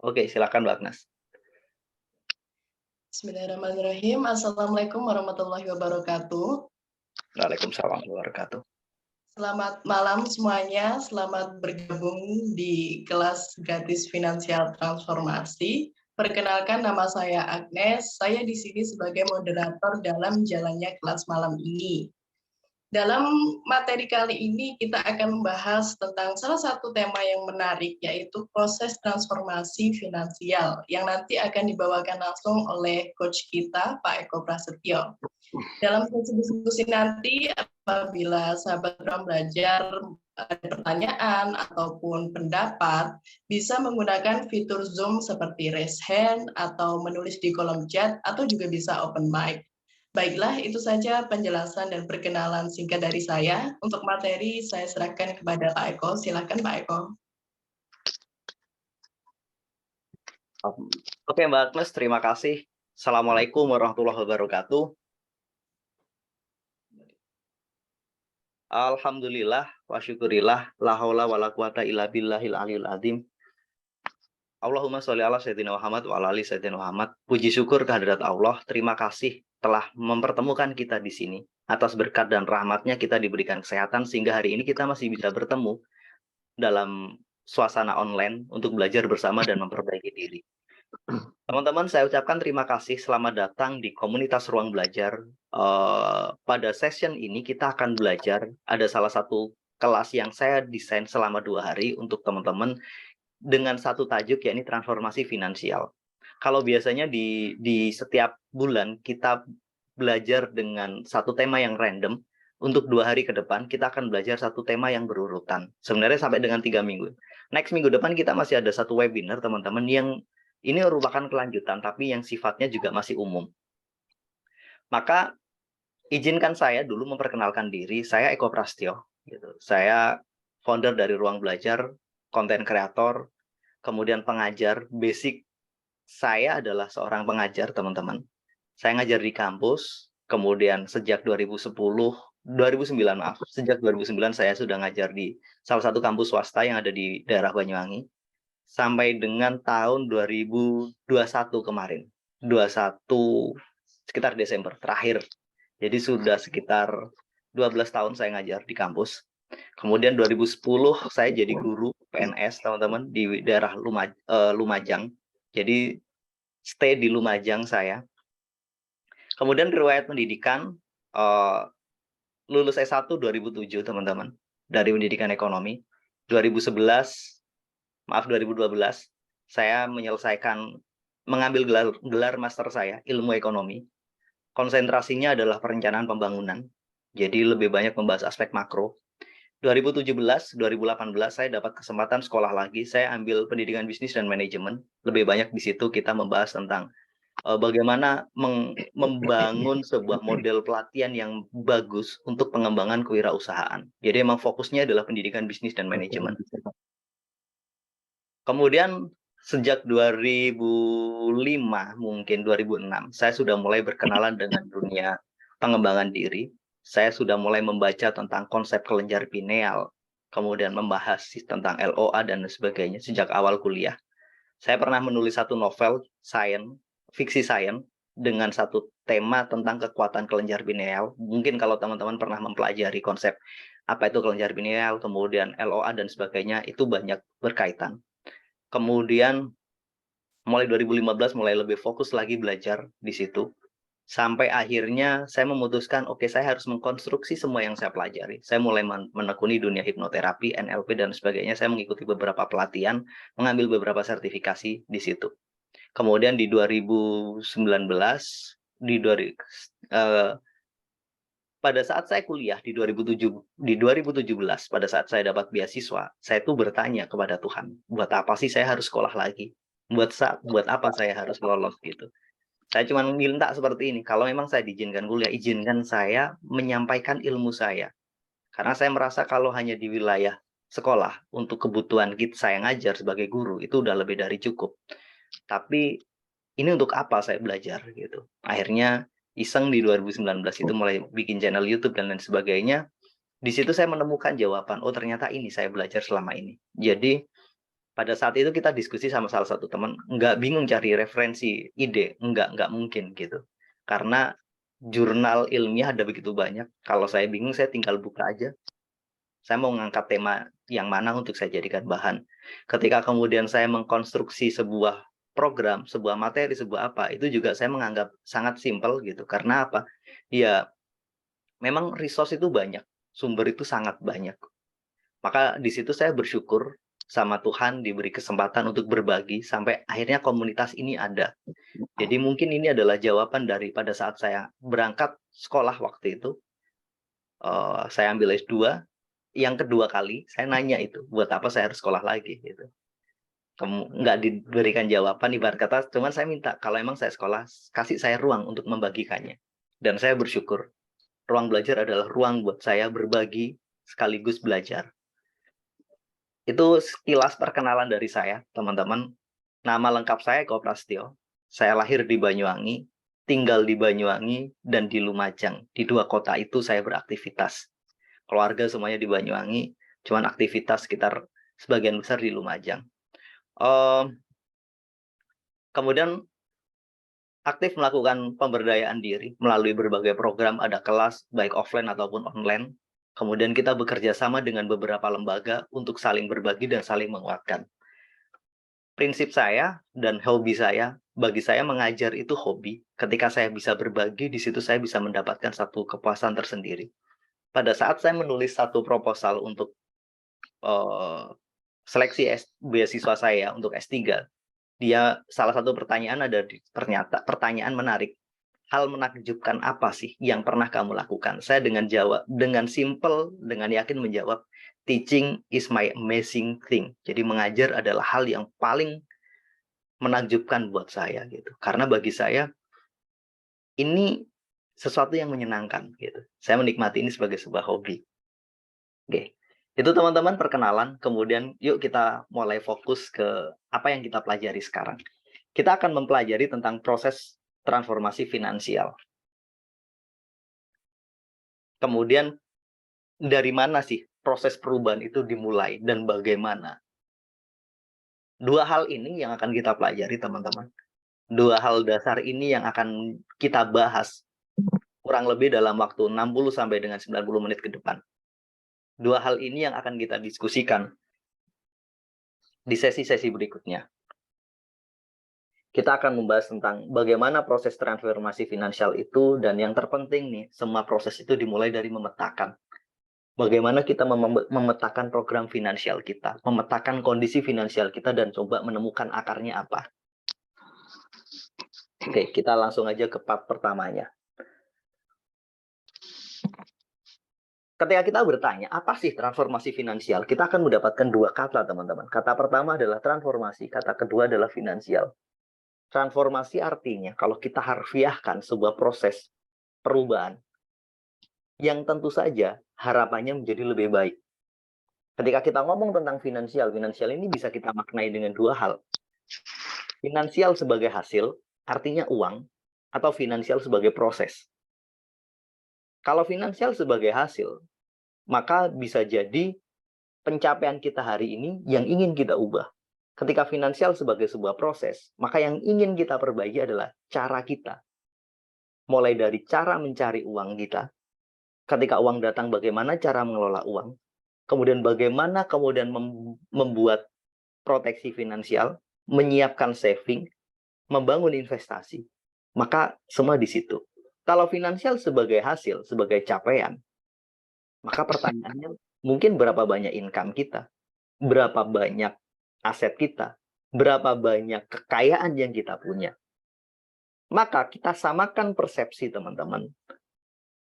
Oke, silakan Mbak Agnes. Bismillahirrahmanirrahim. Assalamualaikum warahmatullahi wabarakatuh. Waalaikumsalam warahmatullahi wabarakatuh. Selamat malam semuanya. Selamat bergabung di kelas gratis finansial transformasi. Perkenalkan, nama saya Agnes. Saya di sini sebagai moderator dalam jalannya kelas malam ini. Dalam materi kali ini kita akan membahas tentang salah satu tema yang menarik, yaitu proses transformasi finansial yang nanti akan dibawakan langsung oleh coach kita, Pak Eko Prasetyo. Dalam sesi diskusi nanti, apabila sahabat ruang belajar ada pertanyaan ataupun pendapat, bisa menggunakan fitur Zoom seperti raise hand atau menulis di kolom chat atau juga bisa open mic. Baiklah, itu saja penjelasan dan perkenalan singkat dari saya. Untuk materi, saya serahkan kepada Pak Eko. Silakan Pak Eko. Oke Mbak Agnes, terima kasih. Assalamualaikum warahmatullahi wabarakatuh. Alhamdulillah wa syukurillah, la haula wala quwata illa billahil aliyil azim. Allahumma sholli ala sayyidina Muhammad wa ala ali sayyidina Muhammad. Puji syukur kehadirat Allah, terima kasih telah mempertemukan kita di sini. Atas berkat dan rahmatnya kita diberikan kesehatan sehingga hari ini kita masih bisa bertemu dalam suasana online untuk belajar bersama dan memperbaiki diri. Teman-teman, saya ucapkan terima kasih, selamat datang di komunitas Ruang Belajar. Pada session ini kita akan belajar, ada salah satu kelas yang saya desain selama 2 hari untuk teman-teman dengan satu tajuk, yakni transformasi finansial. Kalau biasanya di setiap bulan kita belajar dengan satu tema yang random, untuk 2 hari ke depan kita akan belajar satu tema yang berurutan. Sebenarnya sampai dengan 3 minggu. Next minggu depan kita masih ada satu webinar, teman-teman, yang ini merupakan kelanjutan, tapi yang sifatnya juga masih umum. Maka izinkan saya dulu memperkenalkan diri. Saya Eko Prasetyo. Gitu. Saya founder dari Ruang Belajar, konten kreator, kemudian pengajar. Basic saya adalah seorang pengajar, teman-teman. Saya ngajar di kampus, kemudian sejak 2009 saya sudah ngajar di salah satu kampus swasta yang ada di daerah Banyuwangi. Sampai dengan tahun 2021 kemarin. 21 sekitar Desember terakhir. Jadi sudah sekitar 12 tahun saya ngajar di kampus. Kemudian 2010 saya jadi guru PNS, teman-teman, di daerah Lumajang. Jadi stay di Lumajang saya. Kemudian riwayat pendidikan, lulus S1 2007, teman-teman, dari pendidikan ekonomi. 2012 saya mengambil gelar master saya, ilmu ekonomi. Konsentrasinya adalah perencanaan pembangunan. Jadi lebih banyak membahas aspek makro. 2017, 2018 saya dapat kesempatan sekolah lagi. Saya ambil pendidikan bisnis dan manajemen. Lebih banyak di situ kita membahas tentang bagaimana membangun sebuah model pelatihan yang bagus untuk pengembangan kewirausahaan. Jadi memang fokusnya adalah pendidikan bisnis dan manajemen. Kemudian sejak 2005, mungkin 2006, saya sudah mulai berkenalan dengan dunia pengembangan diri. Saya sudah mulai membaca tentang konsep kelenjar pineal, kemudian membahas tentang LOA dan sebagainya sejak awal kuliah. Saya pernah menulis satu novel fiksi sains, dengan satu tema tentang kekuatan kelenjar pineal. Mungkin kalau teman-teman pernah mempelajari konsep apa itu kelenjar pineal, kemudian LOA dan sebagainya, itu banyak berkaitan. Kemudian mulai 2015 mulai lebih fokus lagi belajar di situ. Sampai akhirnya saya memutuskan, oke, saya harus mengkonstruksi semua yang saya pelajari. Saya mulai menekuni dunia hipnoterapi, NLP dan sebagainya. Saya mengikuti beberapa pelatihan, mengambil beberapa sertifikasi di situ. Kemudian di 2019, pada saat saya kuliah di 2017, pada saat saya dapat beasiswa, saya tuh bertanya kepada Tuhan, buat apa sih saya harus sekolah lagi? Buat apa saya harus lolos gitu? Saya cuma minta seperti ini, kalau memang saya diizinkan kuliah, izinkan saya menyampaikan ilmu saya. Karena saya merasa kalau hanya di wilayah sekolah untuk kebutuhan saya ngajar sebagai guru itu udah lebih dari cukup. Tapi ini untuk apa saya belajar gitu. Akhirnya iseng di 2019 itu mulai bikin channel YouTube dan lain sebagainya. Di situ saya menemukan jawaban, oh ternyata ini saya belajar selama ini. Jadi Pada saat itu kita diskusi sama salah satu teman, nggak bingung cari referensi, ide, nggak mungkin gitu. Karena jurnal ilmiah ada begitu banyak, kalau saya bingung saya tinggal buka aja. Saya mau ngangkat tema yang mana untuk saya jadikan bahan. Ketika kemudian saya mengkonstruksi sebuah program, sebuah materi, sebuah apa, itu juga saya menganggap sangat simpel gitu. Karena apa? Ya, memang resource itu banyak, sumber itu sangat banyak. Maka di situ saya bersyukur sama Tuhan diberi kesempatan untuk berbagi sampai akhirnya komunitas ini ada. Jadi mungkin ini adalah jawaban dari pada saat saya berangkat sekolah waktu itu. Saya ambil S2, yang kedua kali saya nanya itu, buat apa saya harus sekolah lagi gitu. Nggak diberikan jawaban, ibarat kata, cuman saya minta kalau emang saya sekolah, kasih saya ruang untuk membagikannya. Dan saya bersyukur, ruang belajar adalah ruang buat saya berbagi sekaligus belajar. Itu sekilas perkenalan dari saya, teman-teman. Nama lengkap saya Eko Prasetyo. Saya lahir di Banyuwangi, tinggal di Banyuwangi, dan di Lumajang. Di dua kota itu saya beraktivitas. Keluarga semuanya di Banyuwangi, cuman aktivitas sekitar sebagian besar di Lumajang. Kemudian aktif melakukan pemberdayaan diri melalui berbagai program, ada kelas baik offline ataupun online. Kemudian kita bekerja sama dengan beberapa lembaga untuk saling berbagi dan saling menguatkan. Prinsip saya dan hobi saya, bagi saya mengajar itu hobi. Ketika saya bisa berbagi, di situ saya bisa mendapatkan satu kepuasan tersendiri. Pada saat saya menulis satu proposal untuk seleksi beasiswa saya untuk S3, dia salah satu pertanyaan ada ternyata pertanyaan menarik. Hal menakjubkan apa sih yang pernah kamu lakukan? Saya dengan simple, dengan yakin menjawab, teaching is my amazing thing. Jadi mengajar adalah hal yang paling menakjubkan buat saya gitu. Karena bagi saya ini sesuatu yang menyenangkan gitu. Saya menikmati ini sebagai sebuah hobi. Oke. Itu teman-teman perkenalan, kemudian yuk kita mulai fokus ke apa yang kita pelajari sekarang. Kita akan mempelajari tentang proses transformasi finansial. Kemudian dari mana sih proses perubahan itu dimulai dan bagaimana? Dua hal ini yang akan kita pelajari teman-teman. Dua hal dasar ini yang akan kita bahas kurang lebih dalam waktu 60 sampai dengan 90 menit ke depan. Dua hal ini yang akan kita diskusikan di sesi-sesi berikutnya. Kita akan membahas tentang bagaimana proses transformasi finansial itu, dan yang terpenting nih, semua proses itu dimulai dari memetakan. Bagaimana kita memetakan program finansial kita, memetakan kondisi finansial kita, dan coba menemukan akarnya apa. Oke, kita langsung aja ke part pertamanya. Ketika kita bertanya, apa sih transformasi finansial? Kita akan mendapatkan dua kata, teman-teman. Kata pertama adalah transformasi, kata kedua adalah finansial. Transformasi artinya, kalau kita harfiahkan sebuah proses perubahan, yang tentu saja harapannya menjadi lebih baik. Ketika kita ngomong tentang finansial ini bisa kita maknai dengan dua hal. Finansial sebagai hasil, artinya uang, atau finansial sebagai proses. Kalau finansial sebagai hasil, maka bisa jadi pencapaian kita hari ini yang ingin kita ubah. Ketika finansial sebagai sebuah proses, maka yang ingin kita perbaiki adalah cara kita. Mulai dari cara mencari uang kita, ketika uang datang bagaimana cara mengelola uang, kemudian bagaimana kemudian membuat proteksi finansial, menyiapkan saving, membangun investasi, maka semua di situ. Kalau finansial sebagai hasil, sebagai capaian, maka pertanyaannya mungkin berapa banyak income kita, berapa banyak aset kita, berapa banyak kekayaan yang kita punya. Maka kita samakan persepsi, teman-teman.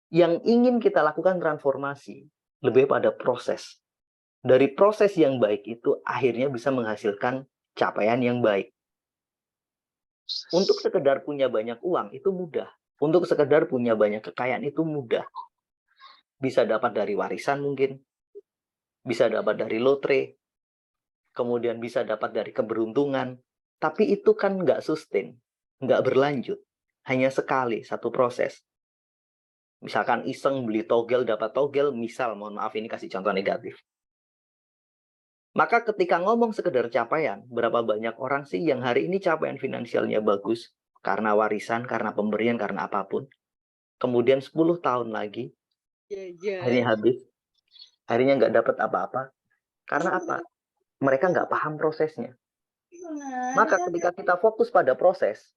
Yang ingin kita lakukan transformasi lebih pada proses. Dari proses yang baik itu akhirnya bisa menghasilkan capaian yang baik. Untuk sekedar punya banyak uang itu mudah. Untuk sekedar punya banyak kekayaan itu mudah. Bisa dapat dari warisan mungkin. Bisa dapat dari lotre. Kemudian bisa dapat dari keberuntungan. Tapi itu kan nggak sustain. Nggak berlanjut. Hanya sekali, satu proses. Misalkan iseng beli togel, dapat togel. Misal, mohon maaf ini kasih contoh negatif. Maka ketika ngomong sekedar capaian, berapa banyak orang sih yang hari ini capaian finansialnya bagus karena warisan, karena pemberian, karena apapun. Kemudian 10 tahun lagi, harinya habis, harinya nggak dapat apa-apa. Karena apa? Mereka nggak paham prosesnya. Maka ketika kita fokus pada proses,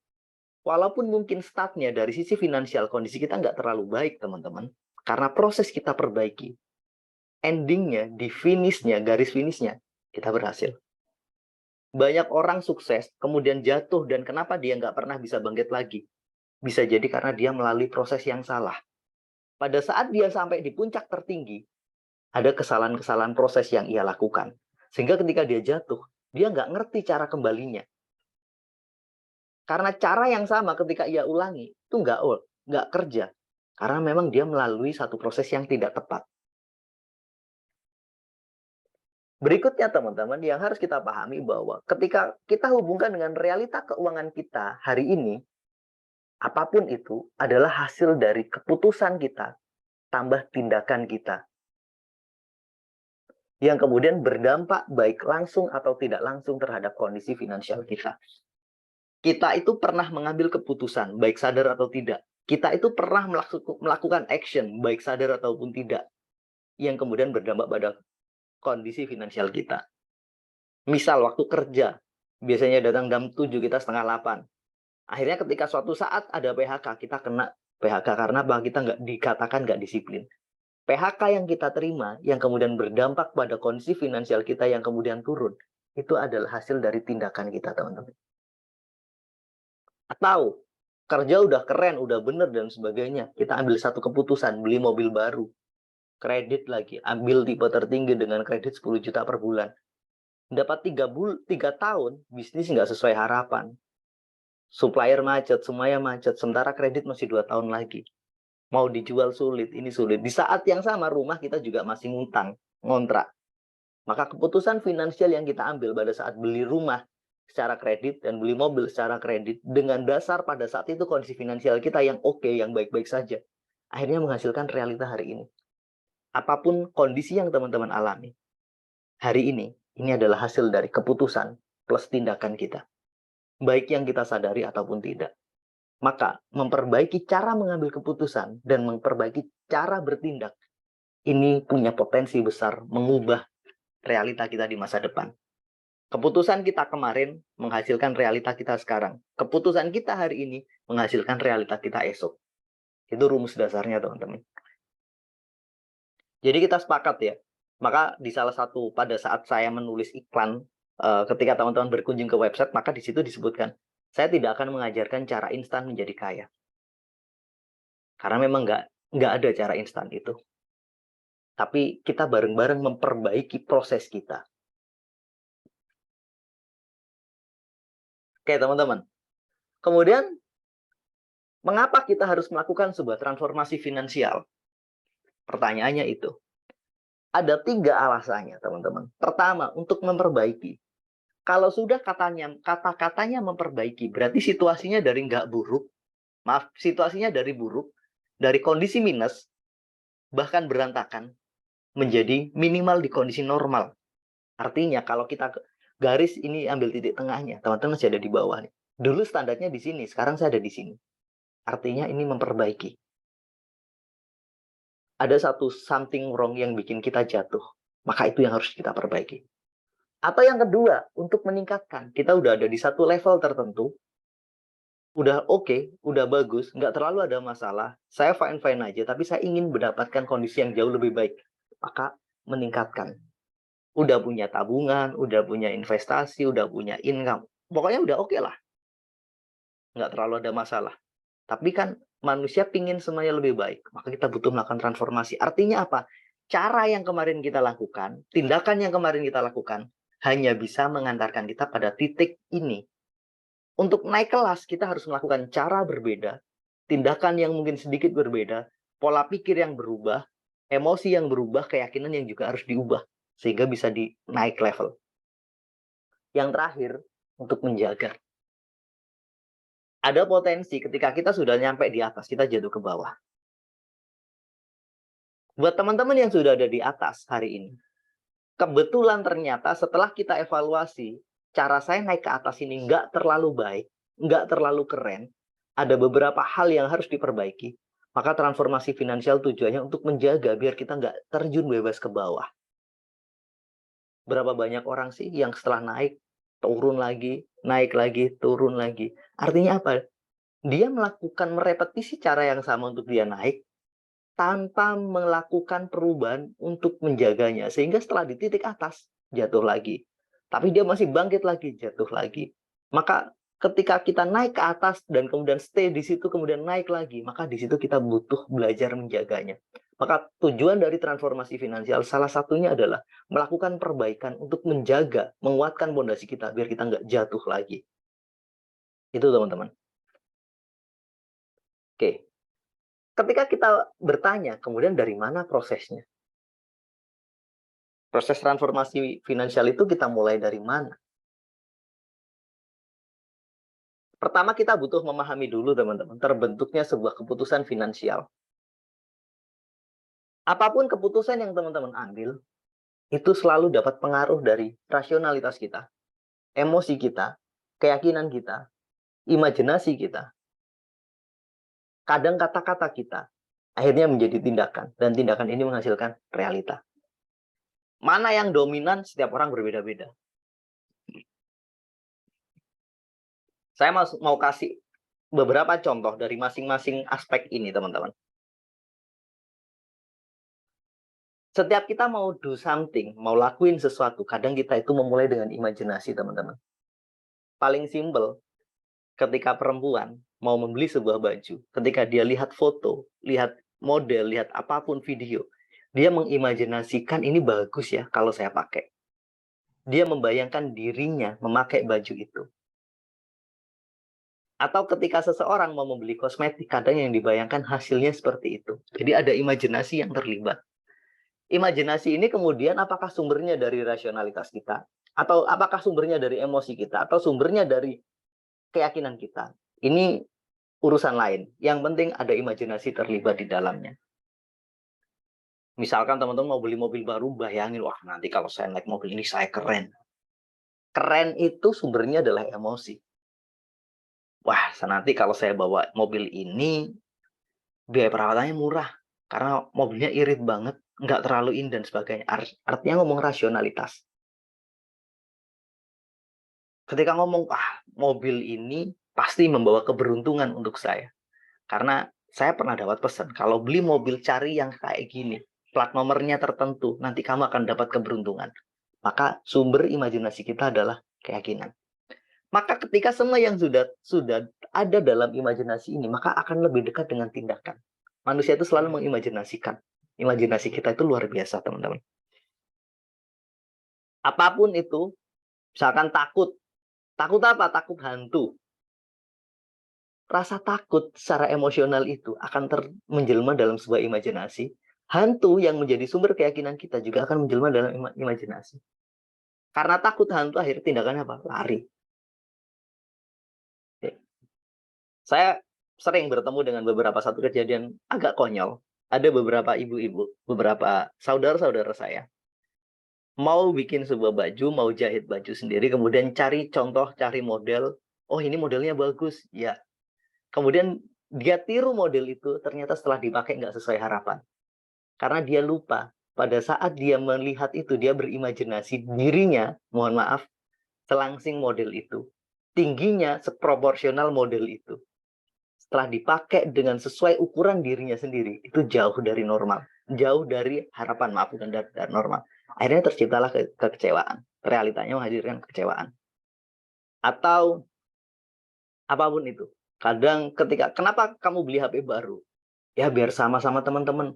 walaupun mungkin startnya dari sisi finansial, kondisi kita nggak terlalu baik, teman-teman. Karena proses kita perbaiki. Endingnya, di finishnya, garis finishnya, kita berhasil. Banyak orang sukses, kemudian jatuh, dan kenapa dia nggak pernah bisa bangkit lagi? Bisa jadi karena dia melalui proses yang salah. Pada saat dia sampai di puncak tertinggi, ada kesalahan-kesalahan proses yang ia lakukan. Sehingga ketika dia jatuh, dia nggak ngerti cara kembalinya. Karena cara yang sama ketika ia ulangi, itu nggak kerja. Karena memang dia melalui satu proses yang tidak tepat. Berikutnya teman-teman, yang harus kita pahami bahwa ketika kita hubungkan dengan realita keuangan kita hari ini, apapun itu adalah hasil dari keputusan kita, tambah tindakan kita. Yang kemudian berdampak baik langsung atau tidak langsung terhadap kondisi finansial kita. Kita itu pernah mengambil keputusan, baik sadar atau tidak. Kita itu pernah melakukan action, baik sadar ataupun tidak. Yang kemudian berdampak pada kondisi finansial kita. Misal waktu kerja, biasanya datang jam 7, kita setengah 8. Akhirnya ketika suatu saat ada PHK, kita kena PHK karena kita nggak dikatakan nggak disiplin. PHK yang kita terima, yang kemudian berdampak pada kondisi finansial kita yang kemudian turun, itu adalah hasil dari tindakan kita, teman-teman. Atau kerja udah keren, udah bener, dan sebagainya. Kita ambil satu keputusan, beli mobil baru. Kredit lagi, ambil tipe tertinggi dengan kredit 10 juta per bulan. Dapat 3 tahun, bisnis nggak sesuai harapan. Supplier macet, semuanya macet. Sementara kredit masih 2 tahun lagi. Mau dijual sulit, ini sulit. Di saat yang sama, rumah kita juga masih ngutang, ngontrak. Maka keputusan finansial yang kita ambil pada saat beli rumah secara kredit dan beli mobil secara kredit, dengan dasar pada saat itu kondisi finansial kita yang oke, yang baik-baik saja, akhirnya menghasilkan realita hari ini. Apapun kondisi yang teman-teman alami hari ini adalah hasil dari keputusan plus tindakan kita, baik yang kita sadari ataupun tidak. Maka memperbaiki cara mengambil keputusan dan memperbaiki cara bertindak, ini punya potensi besar mengubah realita kita di masa depan. Keputusan kita kemarin menghasilkan realita kita sekarang. Keputusan kita hari ini menghasilkan realita kita esok. Itu rumus dasarnya, teman-teman. Jadi kita sepakat ya. Maka di salah satu, pada saat saya menulis iklan, ketika teman-teman berkunjung ke website, maka di situ disebutkan, saya tidak akan mengajarkan cara instan menjadi kaya. Karena memang nggak ada cara instan itu. Tapi kita bareng-bareng memperbaiki proses kita. Oke, teman-teman. Kemudian, mengapa kita harus melakukan sebuah transformasi finansial? Pertanyaannya itu. Ada 3 alasannya, teman-teman. Pertama, untuk memperbaiki. Kalau sudah kata-katanya memperbaiki, berarti situasinya dari nggak buruk, situasinya dari buruk, dari kondisi minus, bahkan berantakan, menjadi minimal di kondisi normal. Artinya, kalau kita garis ini ambil titik tengahnya, teman-teman masih ada di bawah nih. Dulu standarnya di sini, sekarang saya ada di sini. Artinya ini memperbaiki. Ada satu something wrong yang bikin kita jatuh, maka itu yang harus kita perbaiki. Atau yang kedua, untuk meningkatkan, kita udah ada di satu level tertentu, udah oke, udah bagus, nggak terlalu ada masalah, saya fine-fine aja, tapi saya ingin mendapatkan kondisi yang jauh lebih baik, maka meningkatkan. Udah punya tabungan, udah punya investasi, udah punya income, pokoknya udah oke lah, nggak terlalu ada masalah. Tapi kan manusia pingin semuanya lebih baik, maka kita butuh melakukan transformasi. Artinya apa? Cara yang kemarin kita lakukan, tindakan yang kemarin kita lakukan, hanya bisa mengantarkan kita pada titik ini. Untuk naik kelas, kita harus melakukan cara berbeda, tindakan yang mungkin sedikit berbeda, pola pikir yang berubah, emosi yang berubah, keyakinan yang juga harus diubah, sehingga bisa naik level. Yang terakhir, untuk menjaga. Ada potensi ketika kita sudah nyampe di atas, kita jatuh ke bawah. Buat teman-teman yang sudah ada di atas hari ini, Kebetulan ternyata setelah kita evaluasi, cara saya naik ke atas ini nggak terlalu baik, nggak terlalu keren, ada beberapa hal yang harus diperbaiki. Maka transformasi finansial tujuannya untuk menjaga biar kita nggak terjun bebas ke bawah. Berapa banyak orang sih yang setelah naik, turun lagi, naik lagi, turun lagi. Artinya apa? Dia melakukan merepetisi cara yang sama untuk dia naik, tanpa melakukan perubahan untuk menjaganya. Sehingga setelah di titik atas, jatuh lagi. Tapi dia masih bangkit lagi, jatuh lagi. Maka ketika kita naik ke atas dan kemudian stay di situ, kemudian naik lagi, maka di situ kita butuh belajar menjaganya. Maka tujuan dari transformasi finansial salah satunya adalah melakukan perbaikan untuk menjaga, menguatkan fondasi kita biar kita nggak jatuh lagi. Itu teman-teman. Oke. Ketika kita bertanya, kemudian dari mana prosesnya? Proses transformasi finansial itu kita mulai dari mana? Pertama kita butuh memahami dulu teman-teman, terbentuknya sebuah keputusan finansial. Apapun keputusan yang teman-teman ambil, itu selalu dapat pengaruh dari rasionalitas kita, emosi kita, keyakinan kita, imajinasi kita. Kadang kata-kata kita akhirnya menjadi tindakan, dan tindakan ini menghasilkan realita. Mana yang dominan setiap orang berbeda-beda. Saya mau kasih beberapa contoh dari masing-masing aspek ini, teman-teman. Setiap kita mau do something, mau lakuin sesuatu, kadang kita itu memulai dengan imajinasi, teman-teman. Paling simpel, ketika perempuan mau membeli sebuah baju, ketika dia lihat foto, lihat model, lihat apapun video, dia mengimajinasikan ini bagus ya kalau saya pakai. Dia membayangkan dirinya memakai baju itu. Atau ketika seseorang mau membeli kosmetik, kadang yang dibayangkan hasilnya seperti itu. Jadi ada imajinasi yang terlibat. Imajinasi ini kemudian apakah sumbernya dari rasionalitas kita? Atau apakah sumbernya dari emosi kita? Atau sumbernya dari keyakinan kita? Ini urusan lain. Yang penting ada imajinasi terlibat di dalamnya. Misalkan teman-teman mau beli mobil baru, bayangin, wah nanti kalau saya naik mobil ini saya keren. Keren itu sumbernya adalah emosi. Wah, nanti kalau saya bawa mobil ini, biaya perawatannya murah. Karena mobilnya irit banget, nggak terlalu in dan sebagainya. Artinya ngomong rasionalitas. Ketika ngomong, mobil ini pasti membawa keberuntungan untuk saya. Karena saya pernah dapat pesan, kalau beli mobil cari yang kayak gini. Plat nomornya tertentu, nanti kamu akan dapat keberuntungan. Maka sumber imajinasi kita adalah keyakinan. Maka ketika semua yang sudah ada dalam imajinasi ini, maka akan lebih dekat dengan tindakan. Manusia itu selalu mengimajinasikan. Imajinasi kita itu luar biasa, teman-teman. Apapun itu, misalkan takut. Takut apa? Takut hantu. Rasa takut secara emosional itu akan menjelma dalam sebuah imajinasi. Hantu yang menjadi sumber keyakinan kita juga akan menjelma dalam imajinasi. Karena takut hantu, akhirnya tindakannya apa? Lari. Saya sering bertemu dengan beberapa satu kejadian agak konyol. Ada beberapa ibu-ibu, beberapa saudara-saudara saya mau bikin sebuah baju, mau jahit baju sendiri, kemudian cari contoh, cari model. Oh, ini modelnya bagus, ya. Kemudian dia tiru model itu, ternyata setelah dipakai nggak sesuai harapan. Karena dia lupa, pada saat dia melihat itu, dia berimajinasi dirinya, mohon maaf, selangsing model itu. Tingginya seproporsional model itu. Setelah dipakai dengan sesuai ukuran dirinya sendiri, itu jauh dari normal. Jauh dari harapan, maaf, bukan dari normal. Akhirnya terciptalah kekecewaan. Realitanya menghadirkan kekecewaan. Atau apapun itu. Kadang kenapa kamu beli HP baru? Ya biar sama-sama teman-teman.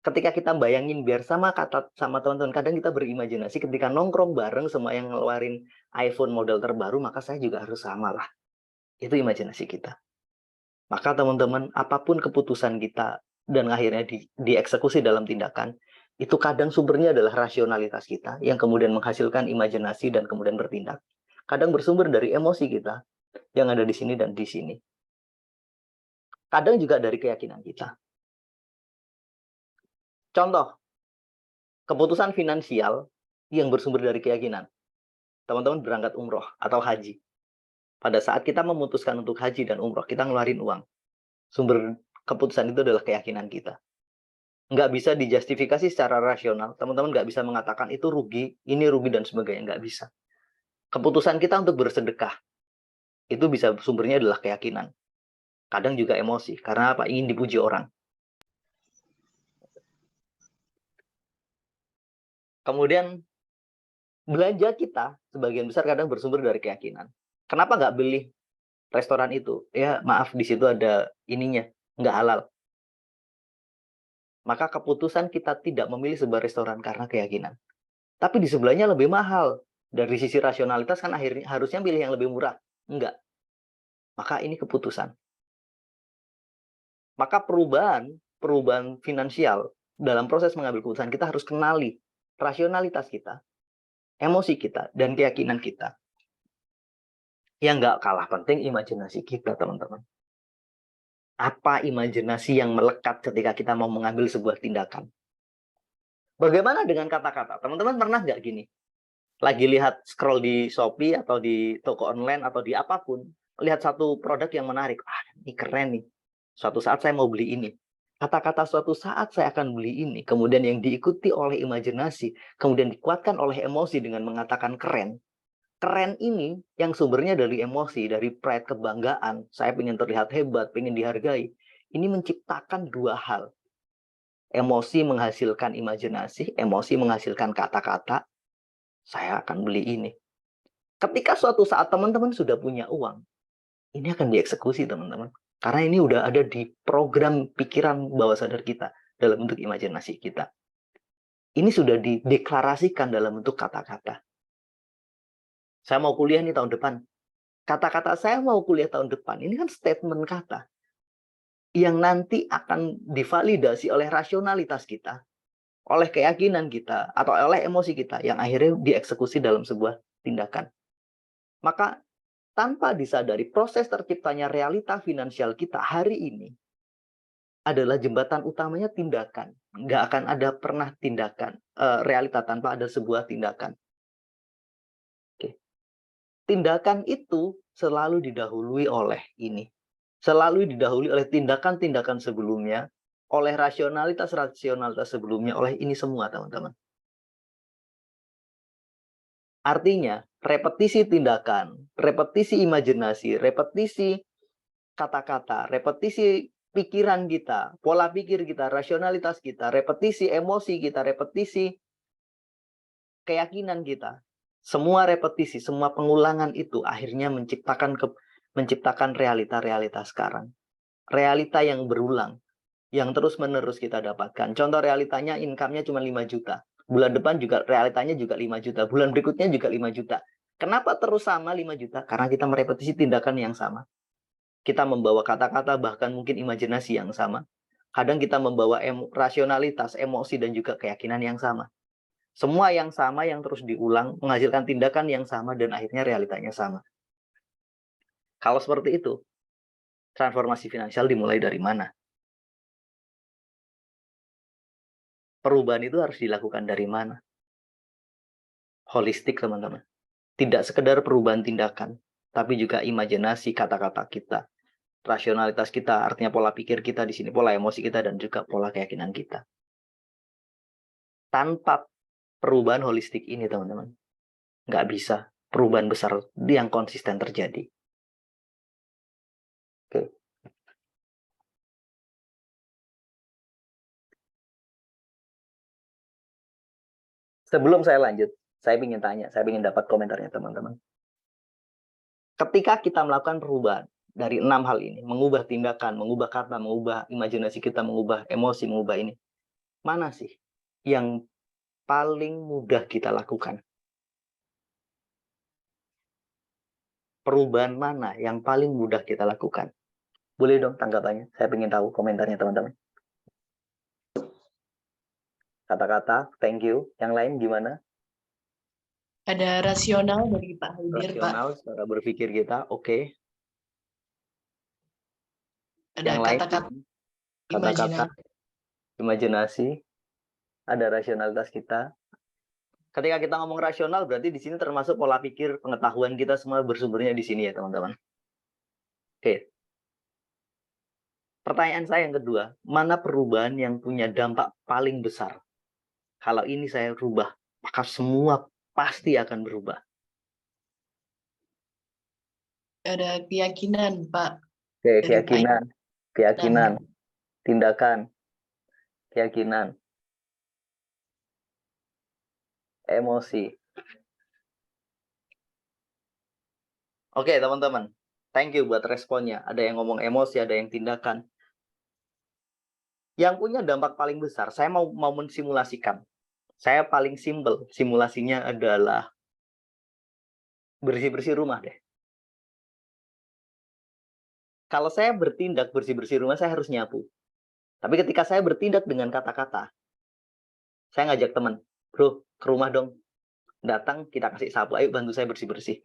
Ketika kita bayangin biar sama teman-teman, kadang kita berimajinasi ketika nongkrong bareng semua yang ngeluarin iPhone model terbaru, maka saya juga harus sama lah. Itu imajinasi kita. Maka teman-teman, apapun keputusan kita dan akhirnya dieksekusi dalam tindakan, itu kadang sumbernya adalah rasionalitas kita yang kemudian menghasilkan imajinasi dan kemudian bertindak. Kadang bersumber dari emosi kita yang ada di sini dan di sini. Kadang juga dari keyakinan kita. Contoh, keputusan finansial yang bersumber dari keyakinan. Teman-teman berangkat umroh atau haji. Pada saat kita memutuskan untuk haji dan umroh, kita ngeluarin uang. Sumber keputusan itu adalah keyakinan kita. Nggak bisa dijustifikasi secara rasional. Teman-teman nggak bisa mengatakan itu rugi, ini rugi, dan sebagainya. Nggak bisa. Keputusan kita untuk bersedekah, itu bisa sumbernya adalah keyakinan. Kadang juga emosi. Karena apa? Ingin dipuji orang. Kemudian, belanja kita sebagian besar kadang bersumber dari keyakinan. Kenapa nggak beli restoran itu? Ya, maaf, di situ ada ininya, nggak halal. Maka keputusan kita tidak memilih sebuah restoran karena keyakinan. Tapi di sebelahnya lebih mahal. Dari sisi rasionalitas kan akhirnya harusnya pilih yang lebih murah. Enggak. Maka ini keputusan. Maka perubahan finansial dalam proses mengambil keputusan kita harus kenali rasionalitas kita, emosi kita, dan keyakinan kita. Yang nggak kalah penting imajinasi kita, teman-teman. Apa imajinasi yang melekat ketika kita mau mengambil sebuah tindakan? Bagaimana dengan kata-kata? Teman-teman pernah nggak gini? Lagi lihat scroll di Shopee atau di toko online atau di apapun, lihat satu produk yang menarik. Ini keren nih. Suatu saat saya mau beli ini. Kata-kata suatu saat saya akan beli ini, kemudian yang diikuti oleh imajinasi, kemudian dikuatkan oleh emosi dengan mengatakan keren. Keren ini yang sumbernya dari emosi, dari pride, kebanggaan. Saya ingin terlihat hebat, ingin dihargai. Ini menciptakan dua hal. Emosi menghasilkan imajinasi, emosi menghasilkan kata-kata. Saya akan beli ini. Ketika suatu saat teman-teman sudah punya uang, ini akan dieksekusi, teman-teman. Karena ini udah ada di program pikiran bawah sadar kita dalam bentuk imajinasi kita. Ini sudah dideklarasikan dalam bentuk kata-kata. Saya mau kuliah nih tahun depan. Kata-kata saya mau kuliah tahun depan, ini kan statement kata. Yang nanti akan divalidasi oleh rasionalitas kita, oleh keyakinan kita, atau oleh emosi kita, yang akhirnya dieksekusi dalam sebuah tindakan. Maka tanpa disadari proses terciptanya realita finansial kita hari ini adalah jembatan utamanya tindakan. Nggak akan ada pernah tindakan, realita tanpa ada sebuah tindakan. Oke. Tindakan itu selalu didahului oleh ini. Selalu didahului oleh tindakan-tindakan sebelumnya, oleh rasionalitas-rasionalitas sebelumnya, oleh ini semua, teman-teman. Artinya, repetisi tindakan, repetisi imajinasi, repetisi kata-kata, repetisi pikiran kita, pola pikir kita, rasionalitas kita, repetisi emosi kita, repetisi keyakinan kita. Semua repetisi, semua pengulangan itu akhirnya menciptakan realita-realita sekarang. Realita yang berulang, yang terus-menerus kita dapatkan. Contoh realitanya income-nya cuma 5 juta. Bulan depan juga realitanya juga 5 juta. Bulan berikutnya juga 5 juta. Kenapa terus sama 5 juta? Karena kita merepetisi tindakan yang sama. Kita membawa kata-kata, bahkan mungkin imajinasi yang sama. Kadang kita membawa rasionalitas, emosi, dan juga keyakinan yang sama. Semua yang sama yang terus diulang, menghasilkan tindakan yang sama, dan akhirnya realitanya sama. Kalau seperti itu, transformasi finansial dimulai dari mana? Perubahan itu harus dilakukan dari mana? Holistik, teman-teman. Tidak sekedar perubahan tindakan, tapi juga imajinasi kata-kata kita, rasionalitas kita, artinya pola pikir kita di sini, pola emosi kita, dan juga pola keyakinan kita. Tanpa perubahan holistik ini, teman-teman, nggak bisa perubahan besar yang konsisten terjadi. Oke. Sebelum saya lanjut, saya ingin tanya, saya ingin dapat komentarnya teman-teman. Ketika kita melakukan perubahan dari 6 hal ini, mengubah tindakan, mengubah kata, mengubah imajinasi kita, mengubah emosi, mengubah ini, mana sih yang paling mudah kita lakukan? Perubahan mana yang paling mudah kita lakukan? Boleh dong tanggapannya? Saya ingin tahu komentarnya teman-teman. Kata-kata, thank you. Yang lain gimana? Ada rasional dari Pak Haidir, Pak. Rasional, cara berpikir kita, oke. Ada Yang lain, kata-kata imajinasi, ada rasionalitas kita. Ketika kita ngomong rasional, berarti di sini termasuk pola pikir, pengetahuan kita semua bersumbernya di sini ya, teman-teman. Oke. Pertanyaan saya yang kedua, mana perubahan yang punya dampak paling besar? Kalau ini saya rubah, maka semua pasti akan berubah. Ada keyakinan, Pak. Oke, Dari Pak keyakinan, tindakan, keyakinan, emosi. Oke, teman-teman. Thank you buat responnya. Ada yang ngomong emosi, ada yang tindakan. Yang punya dampak paling besar, saya mau mensimulasikan. Saya paling simpel, simulasinya adalah bersih-bersih rumah deh. Kalau saya bertindak bersih-bersih rumah, saya harus nyapu. Tapi ketika saya bertindak dengan kata-kata, saya ngajak teman, bro, ke rumah dong. Datang, kita kasih sapu, ayo bantu saya bersih-bersih.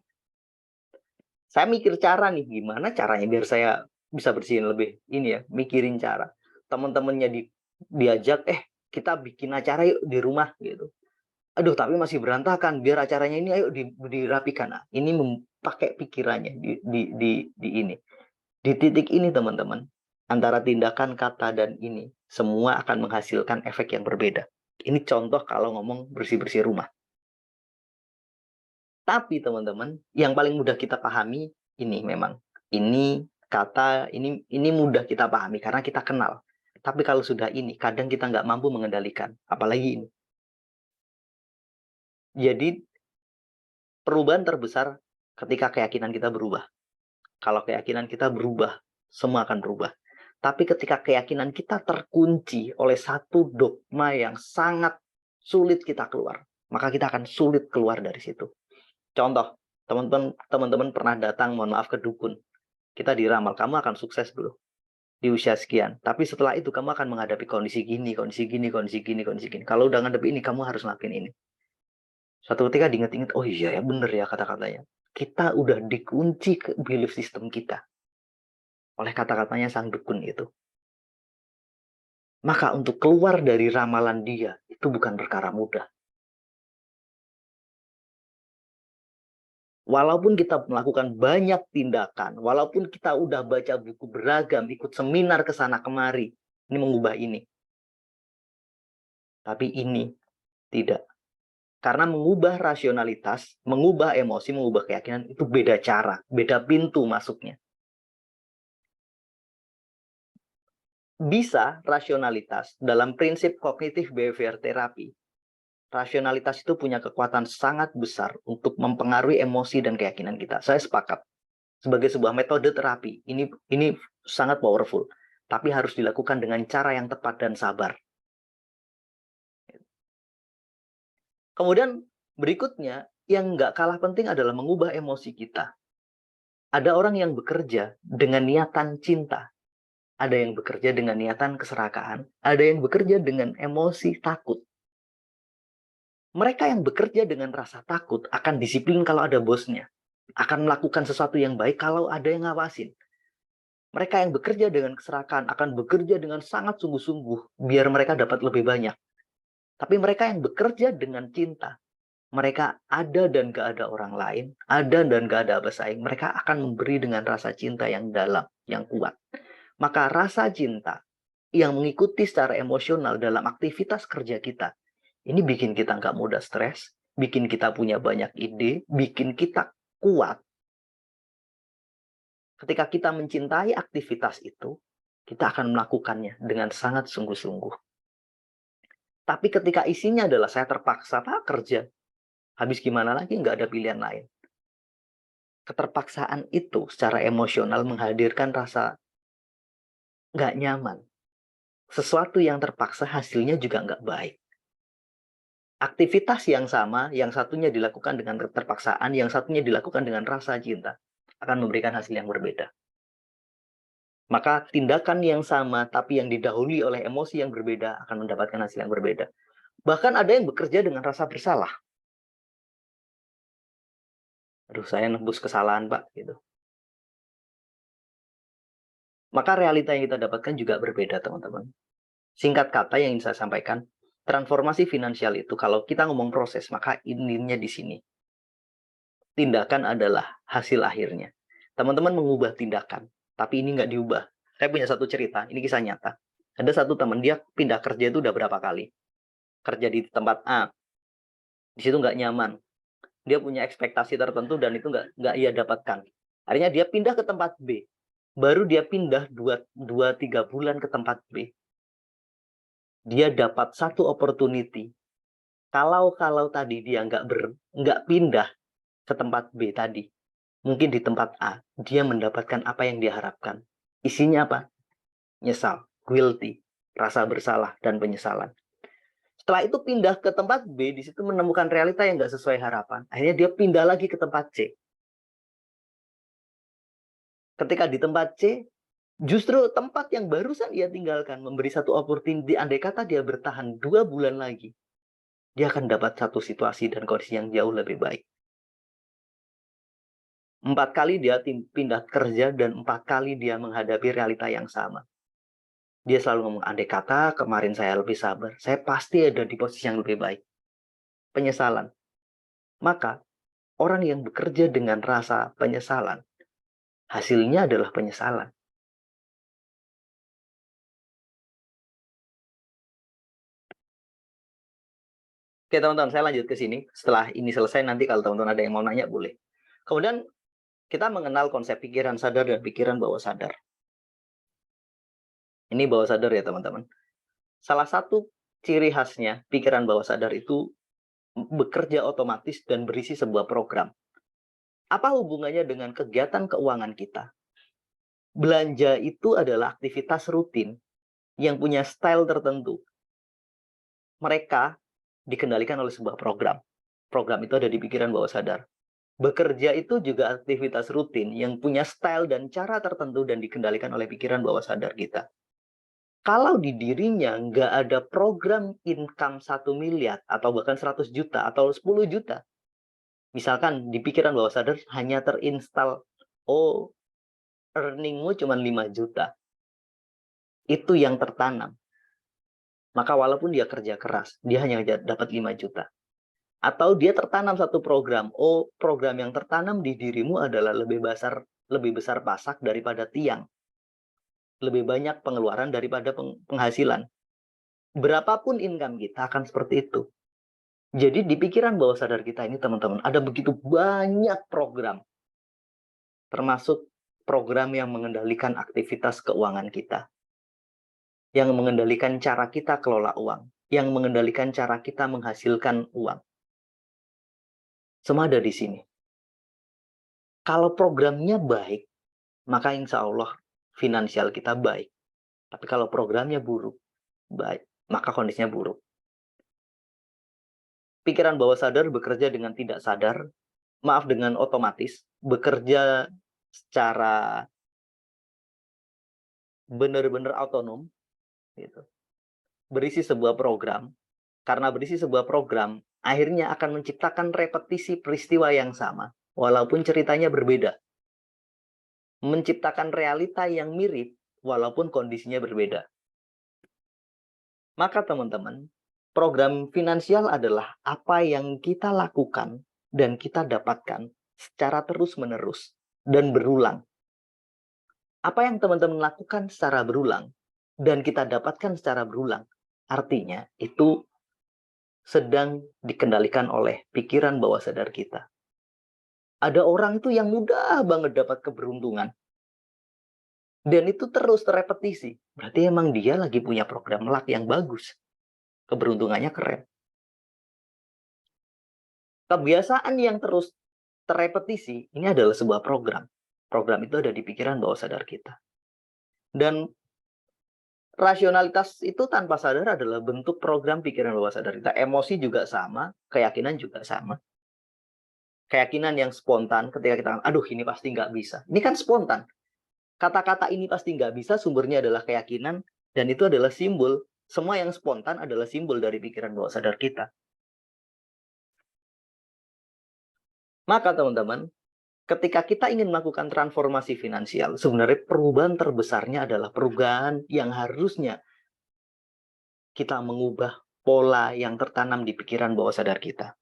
Saya mikir cara nih, gimana caranya biar saya bisa bersihin lebih. Ini ya, mikirin cara. Teman-temannya diajak, kita bikin acara yuk di rumah gitu. Aduh, tapi masih berantakan. Biar acaranya ini ayo dirapikan. Nah, ini pakai pikirannya di ini. Di titik ini, teman-teman, antara tindakan, kata, dan ini, semua akan menghasilkan efek yang berbeda. Ini contoh kalau ngomong bersih-bersih rumah. Tapi, teman-teman, yang paling mudah kita pahami, ini memang. Ini kata, ini mudah kita pahami karena kita kenal. Tapi kalau sudah ini, kadang kita nggak mampu mengendalikan. Apalagi ini. Jadi, perubahan terbesar ketika keyakinan kita berubah. Kalau keyakinan kita berubah, semua akan berubah. Tapi ketika keyakinan kita terkunci oleh satu dogma yang sangat sulit kita keluar, maka kita akan sulit keluar dari situ. Contoh, teman-teman pernah datang, mohon maaf, ke dukun. Kita diramal, kamu akan sukses dulu di usia sekian. Tapi setelah itu kamu akan menghadapi kondisi gini, kondisi gini, kondisi gini, kondisi gini. Kalau udah ngadep ini, kamu harus ngelakuin ini. Suatu ketika diinget-inget, oh iya ya bener ya kata-katanya. Kita udah dikunci ke belief system kita oleh kata-katanya sang dukun itu. Maka untuk keluar dari ramalan dia, itu bukan perkara mudah. Walaupun kita melakukan banyak tindakan, walaupun kita udah baca buku beragam, ikut seminar ke sana kemari, ini mengubah ini. Tapi ini tidak. Karena mengubah rasionalitas, mengubah emosi, mengubah keyakinan, itu beda cara, beda pintu masuknya. Bisa rasionalitas dalam prinsip kognitif behavior therapy. Rasionalitas itu punya kekuatan sangat besar untuk mempengaruhi emosi dan keyakinan kita. Saya sepakat. Sebagai sebuah metode terapi, ini sangat powerful. Tapi harus dilakukan dengan cara yang tepat dan sabar. Kemudian berikutnya, yang nggak kalah penting adalah mengubah emosi kita. Ada orang yang bekerja dengan niatan cinta. Ada yang bekerja dengan niatan keserakahan. Ada yang bekerja dengan emosi takut. Mereka yang bekerja dengan rasa takut akan disiplin kalau ada bosnya. Akan melakukan sesuatu yang baik kalau ada yang ngawasin. Mereka yang bekerja dengan keserakahan akan bekerja dengan sangat sungguh-sungguh biar mereka dapat lebih banyak. Tapi mereka yang bekerja dengan cinta, mereka ada dan gak ada orang lain, ada dan gak ada bersaing, mereka akan memberi dengan rasa cinta yang dalam, yang kuat. Maka rasa cinta yang mengikuti secara emosional dalam aktivitas kerja kita, ini bikin kita nggak mudah stres, bikin kita punya banyak ide, bikin kita kuat. Ketika kita mencintai aktivitas itu, kita akan melakukannya dengan sangat sungguh-sungguh. Tapi ketika isinya adalah saya terpaksa Pak kerja, habis gimana lagi, nggak ada pilihan lain. Keterpaksaan itu secara emosional menghadirkan rasa nggak nyaman. Sesuatu yang terpaksa hasilnya juga nggak baik. Aktivitas yang sama, yang satunya dilakukan dengan keterpaksaan, yang satunya dilakukan dengan rasa cinta, akan memberikan hasil yang berbeda. Maka tindakan yang sama, tapi yang didahului oleh emosi yang berbeda, akan mendapatkan hasil yang berbeda. Bahkan ada yang bekerja dengan rasa bersalah. Aduh, saya nebus kesalahan, Pak. Gitu. Maka realita yang kita dapatkan juga berbeda, teman-teman. Singkat kata yang ingin saya sampaikan, Transformasi finansial itu, kalau kita ngomong proses, maka intinya di sini. Tindakan adalah hasil akhirnya. Teman-teman mengubah tindakan, tapi ini nggak diubah. Saya punya satu cerita, ini kisah nyata. Ada satu teman, dia pindah kerja itu udah berapa kali. Kerja di tempat A, di situ nggak nyaman. Dia punya ekspektasi tertentu dan itu nggak ia dapatkan. Akhirnya dia pindah ke tempat B. Baru dia pindah 2-3 bulan ke tempat B. Dia dapat satu opportunity. Kalau tadi dia nggak pindah ke tempat B tadi, mungkin di tempat A, dia mendapatkan apa yang dia harapkan. Isinya apa? Nyesal, guilty, rasa bersalah, dan penyesalan. Setelah itu pindah ke tempat B, di situ menemukan realita yang nggak sesuai harapan. Akhirnya dia pindah lagi ke tempat C. Ketika di tempat C, justru tempat yang barusan ia tinggalkan memberi satu opportunity. Andai kata dia bertahan 2 bulan lagi, dia akan dapat satu situasi dan kondisi yang jauh lebih baik. 4 kali dia pindah kerja dan 4 kali dia menghadapi realita yang sama. Dia selalu ngomong, andai kata kemarin saya lebih sabar, saya pasti ada di posisi yang lebih baik. Penyesalan. Maka, orang yang bekerja dengan rasa penyesalan, hasilnya adalah penyesalan. Oke teman-teman, saya lanjut ke sini. Setelah ini selesai, nanti kalau teman-teman ada yang mau nanya, boleh. Kemudian, kita mengenal konsep pikiran sadar dan pikiran bawah sadar. Ini bawah sadar ya teman-teman. Salah satu ciri khasnya pikiran bawah sadar itu bekerja otomatis dan berisi sebuah program. Apa hubungannya dengan kegiatan keuangan kita? Belanja itu adalah aktivitas rutin yang punya style tertentu. Mereka dikendalikan oleh sebuah program. Program itu ada di pikiran bawah sadar. Bekerja itu juga aktivitas rutin yang punya style dan cara tertentu dan dikendalikan oleh pikiran bawah sadar kita. Kalau di dirinya nggak ada program income 1 miliar atau bahkan 100 juta atau 10 juta, misalkan di pikiran bawah sadar hanya terinstall, oh earningmu cuma 5 juta, itu yang tertanam. Maka walaupun dia kerja keras, dia hanya dapat 5 juta. Atau dia tertanam satu program, oh program yang tertanam di dirimu adalah lebih besar pasak daripada tiang. Lebih banyak pengeluaran daripada penghasilan. Berapapun income kita akan seperti itu. Jadi di pikiran bawah sadar kita ini teman-teman, ada begitu banyak program. Termasuk program yang mengendalikan aktivitas keuangan kita. Yang mengendalikan cara kita kelola uang. Yang mengendalikan cara kita menghasilkan uang. Semua ada di sini. Kalau programnya baik, maka insya Allah finansial kita baik. Tapi kalau programnya buruk, baik, maka kondisinya buruk. Pikiran bawah sadar bekerja dengan tidak sadar, dengan otomatis, bekerja secara benar-benar otonom, gitu. Berisi sebuah program. Karena berisi sebuah program, akhirnya akan menciptakan repetisi peristiwa yang sama, walaupun ceritanya berbeda. Menciptakan realita yang mirip, walaupun kondisinya berbeda. Maka teman-teman, program finansial adalah apa yang kita lakukan dan kita dapatkan secara terus-menerus dan berulang. Apa yang teman-teman lakukan secara berulang dan kita dapatkan secara berulang, artinya itu sedang dikendalikan oleh pikiran bawah sadar kita. Ada orang itu yang mudah banget dapat keberuntungan. Dan itu terus terrepetisi. Berarti emang dia lagi punya program luck yang bagus. Keberuntungannya keren. Kebiasaan yang terus terrepetisi, ini adalah sebuah program. Program itu ada di pikiran bawah sadar kita. Dan rasionalitas itu tanpa sadar adalah bentuk program pikiran bawah sadar kita. Emosi juga sama, keyakinan juga sama. Keyakinan yang spontan ketika kita, aduh ini pasti nggak bisa. Ini kan spontan. Kata-kata ini pasti nggak bisa, sumbernya adalah keyakinan, dan itu adalah simbol. Semua yang spontan adalah simbol dari pikiran bawah sadar kita. Maka teman-teman, ketika kita ingin melakukan transformasi finansial, sebenarnya perubahan terbesarnya adalah perubahan yang harusnya kita mengubah pola yang tertanam di pikiran bawah sadar kita.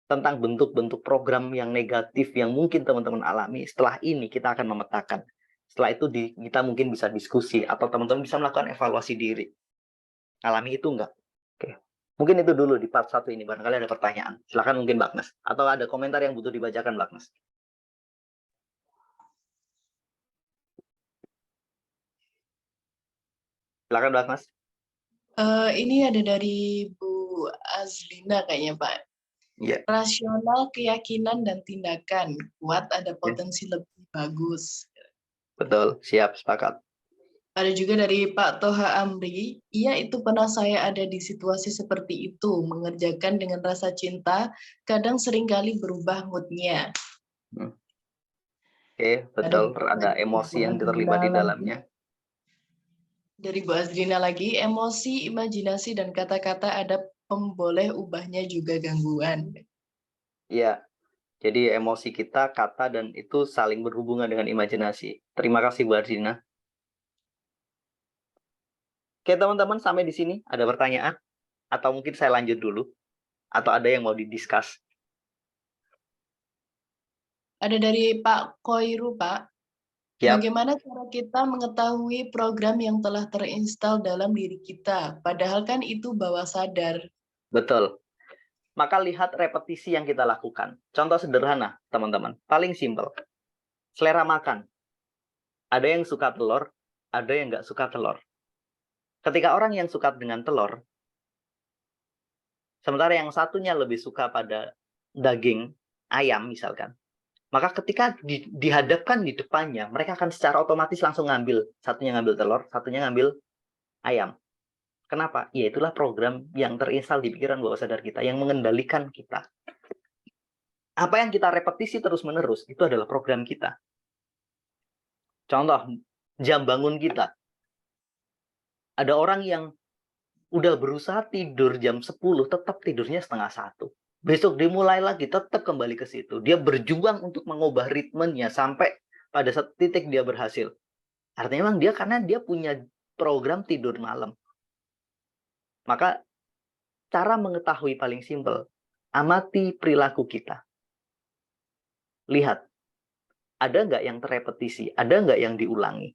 Tentang bentuk-bentuk program yang negatif yang mungkin teman-teman alami, setelah ini kita akan memetakan. Setelah itu kita mungkin bisa diskusi, atau teman-teman bisa melakukan evaluasi diri. Alami itu enggak? Oke. Mungkin itu dulu di part 1 ini, barangkali ada pertanyaan. Silakan mungkin Mbak Agnes. Atau ada komentar yang butuh dibacakan Mbak Agnes. Silakan Mbak Agnes. Ini ada dari Bu Azlina kayaknya Pak. Iya. Rasional, keyakinan, dan tindakan. Kuat ada potensi lebih bagus. Betul, siap, sepakat. Ada juga dari Pak Toha Amri, iya itu pernah saya ada di situasi seperti itu, mengerjakan dengan rasa cinta, kadang seringkali berubah moodnya. Oke, betul, ada emosi yang terlibat di dalamnya. Dari Bu Azrina lagi, emosi, imajinasi, dan kata-kata ada pemboleh ubahnya juga gangguan. Iya, jadi emosi kita, kata, dan itu saling berhubungan dengan imajinasi. Terima kasih Bu Azrina. Oke teman-teman, sampai di sini ada pertanyaan? Atau mungkin saya lanjut dulu? Atau ada yang mau didiskus? Ada dari Pak Koiru, Pak. Yap. Bagaimana cara kita mengetahui program yang telah terinstal dalam diri kita? Padahal kan itu bawah sadar. Betul. Maka lihat repetisi yang kita lakukan. Contoh sederhana, teman-teman. Paling simpel. Selera makan. Ada yang suka telur, ada yang nggak suka telur. Ketika orang yang suka dengan telur, sementara yang satunya lebih suka pada daging ayam misalkan, maka ketika dihadapkan di depannya, mereka akan secara otomatis langsung ngambil. Satunya ngambil telur, satunya ngambil ayam. Kenapa? Ya itulah program yang terinstal di pikiran bawah sadar kita, yang mengendalikan kita. Apa yang kita repetisi terus-menerus, itu adalah program kita. Contoh, jam bangun kita. Ada orang yang udah berusaha tidur jam 10, tetap tidurnya setengah 1. Besok dimulai lagi, tetap kembali ke situ. Dia berjuang untuk mengubah ritmenya sampai pada satu titik dia berhasil. Artinya memang karena dia punya program tidur malam. Maka cara mengetahui paling simpel, amati perilaku kita. Lihat, ada nggak yang terrepetisi, ada nggak yang diulangi.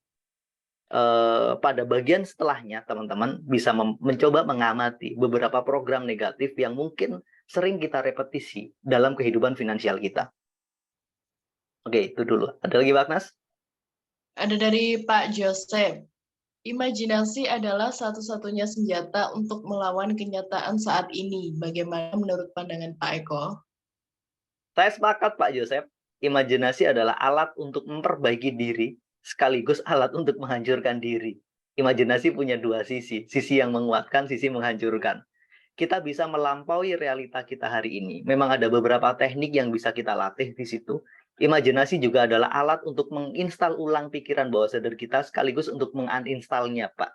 Pada bagian setelahnya, teman-teman bisa mencoba mengamati beberapa program negatif yang mungkin sering kita repetisi dalam kehidupan finansial kita. Oke, itu dulu. Ada lagi, Mbak Agnes? Ada dari Pak Joseph. Imajinasi adalah satu-satunya senjata untuk melawan kenyataan saat ini. Bagaimana menurut pandangan Pak Eko? Saya sepakat, Pak Joseph. Imajinasi adalah alat untuk memperbaiki diri, sekaligus alat untuk menghancurkan diri. Imajinasi punya dua sisi yang menguatkan, sisi menghancurkan. Kita bisa melampaui realita kita hari ini. Memang ada beberapa teknik yang bisa kita latih di situ. Imajinasi juga adalah alat untuk menginstal ulang pikiran bawah sadar kita, sekaligus untuk menguninstallnya, Pak.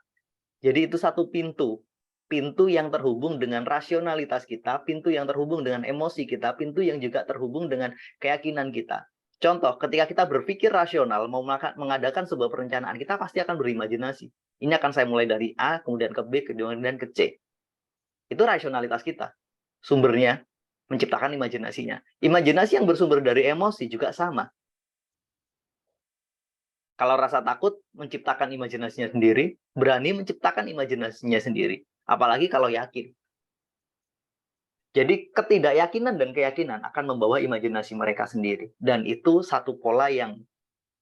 Jadi itu satu pintu. Pintu yang terhubung dengan rasionalitas kita, pintu yang terhubung dengan emosi kita, pintu yang juga terhubung dengan keyakinan kita. Contoh, ketika kita berpikir rasional, mau mengadakan sebuah perencanaan, kita pasti akan berimajinasi. Ini akan saya mulai dari A, kemudian ke B, kemudian ke C. Itu rasionalitas kita. Sumbernya, menciptakan imajinasinya. Imajinasi yang bersumber dari emosi juga sama. Kalau rasa takut, menciptakan imajinasinya sendiri, berani menciptakan imajinasinya sendiri. Apalagi kalau yakin. Jadi ketidakyakinan dan keyakinan akan membawa imajinasi mereka sendiri. Dan itu satu pola yang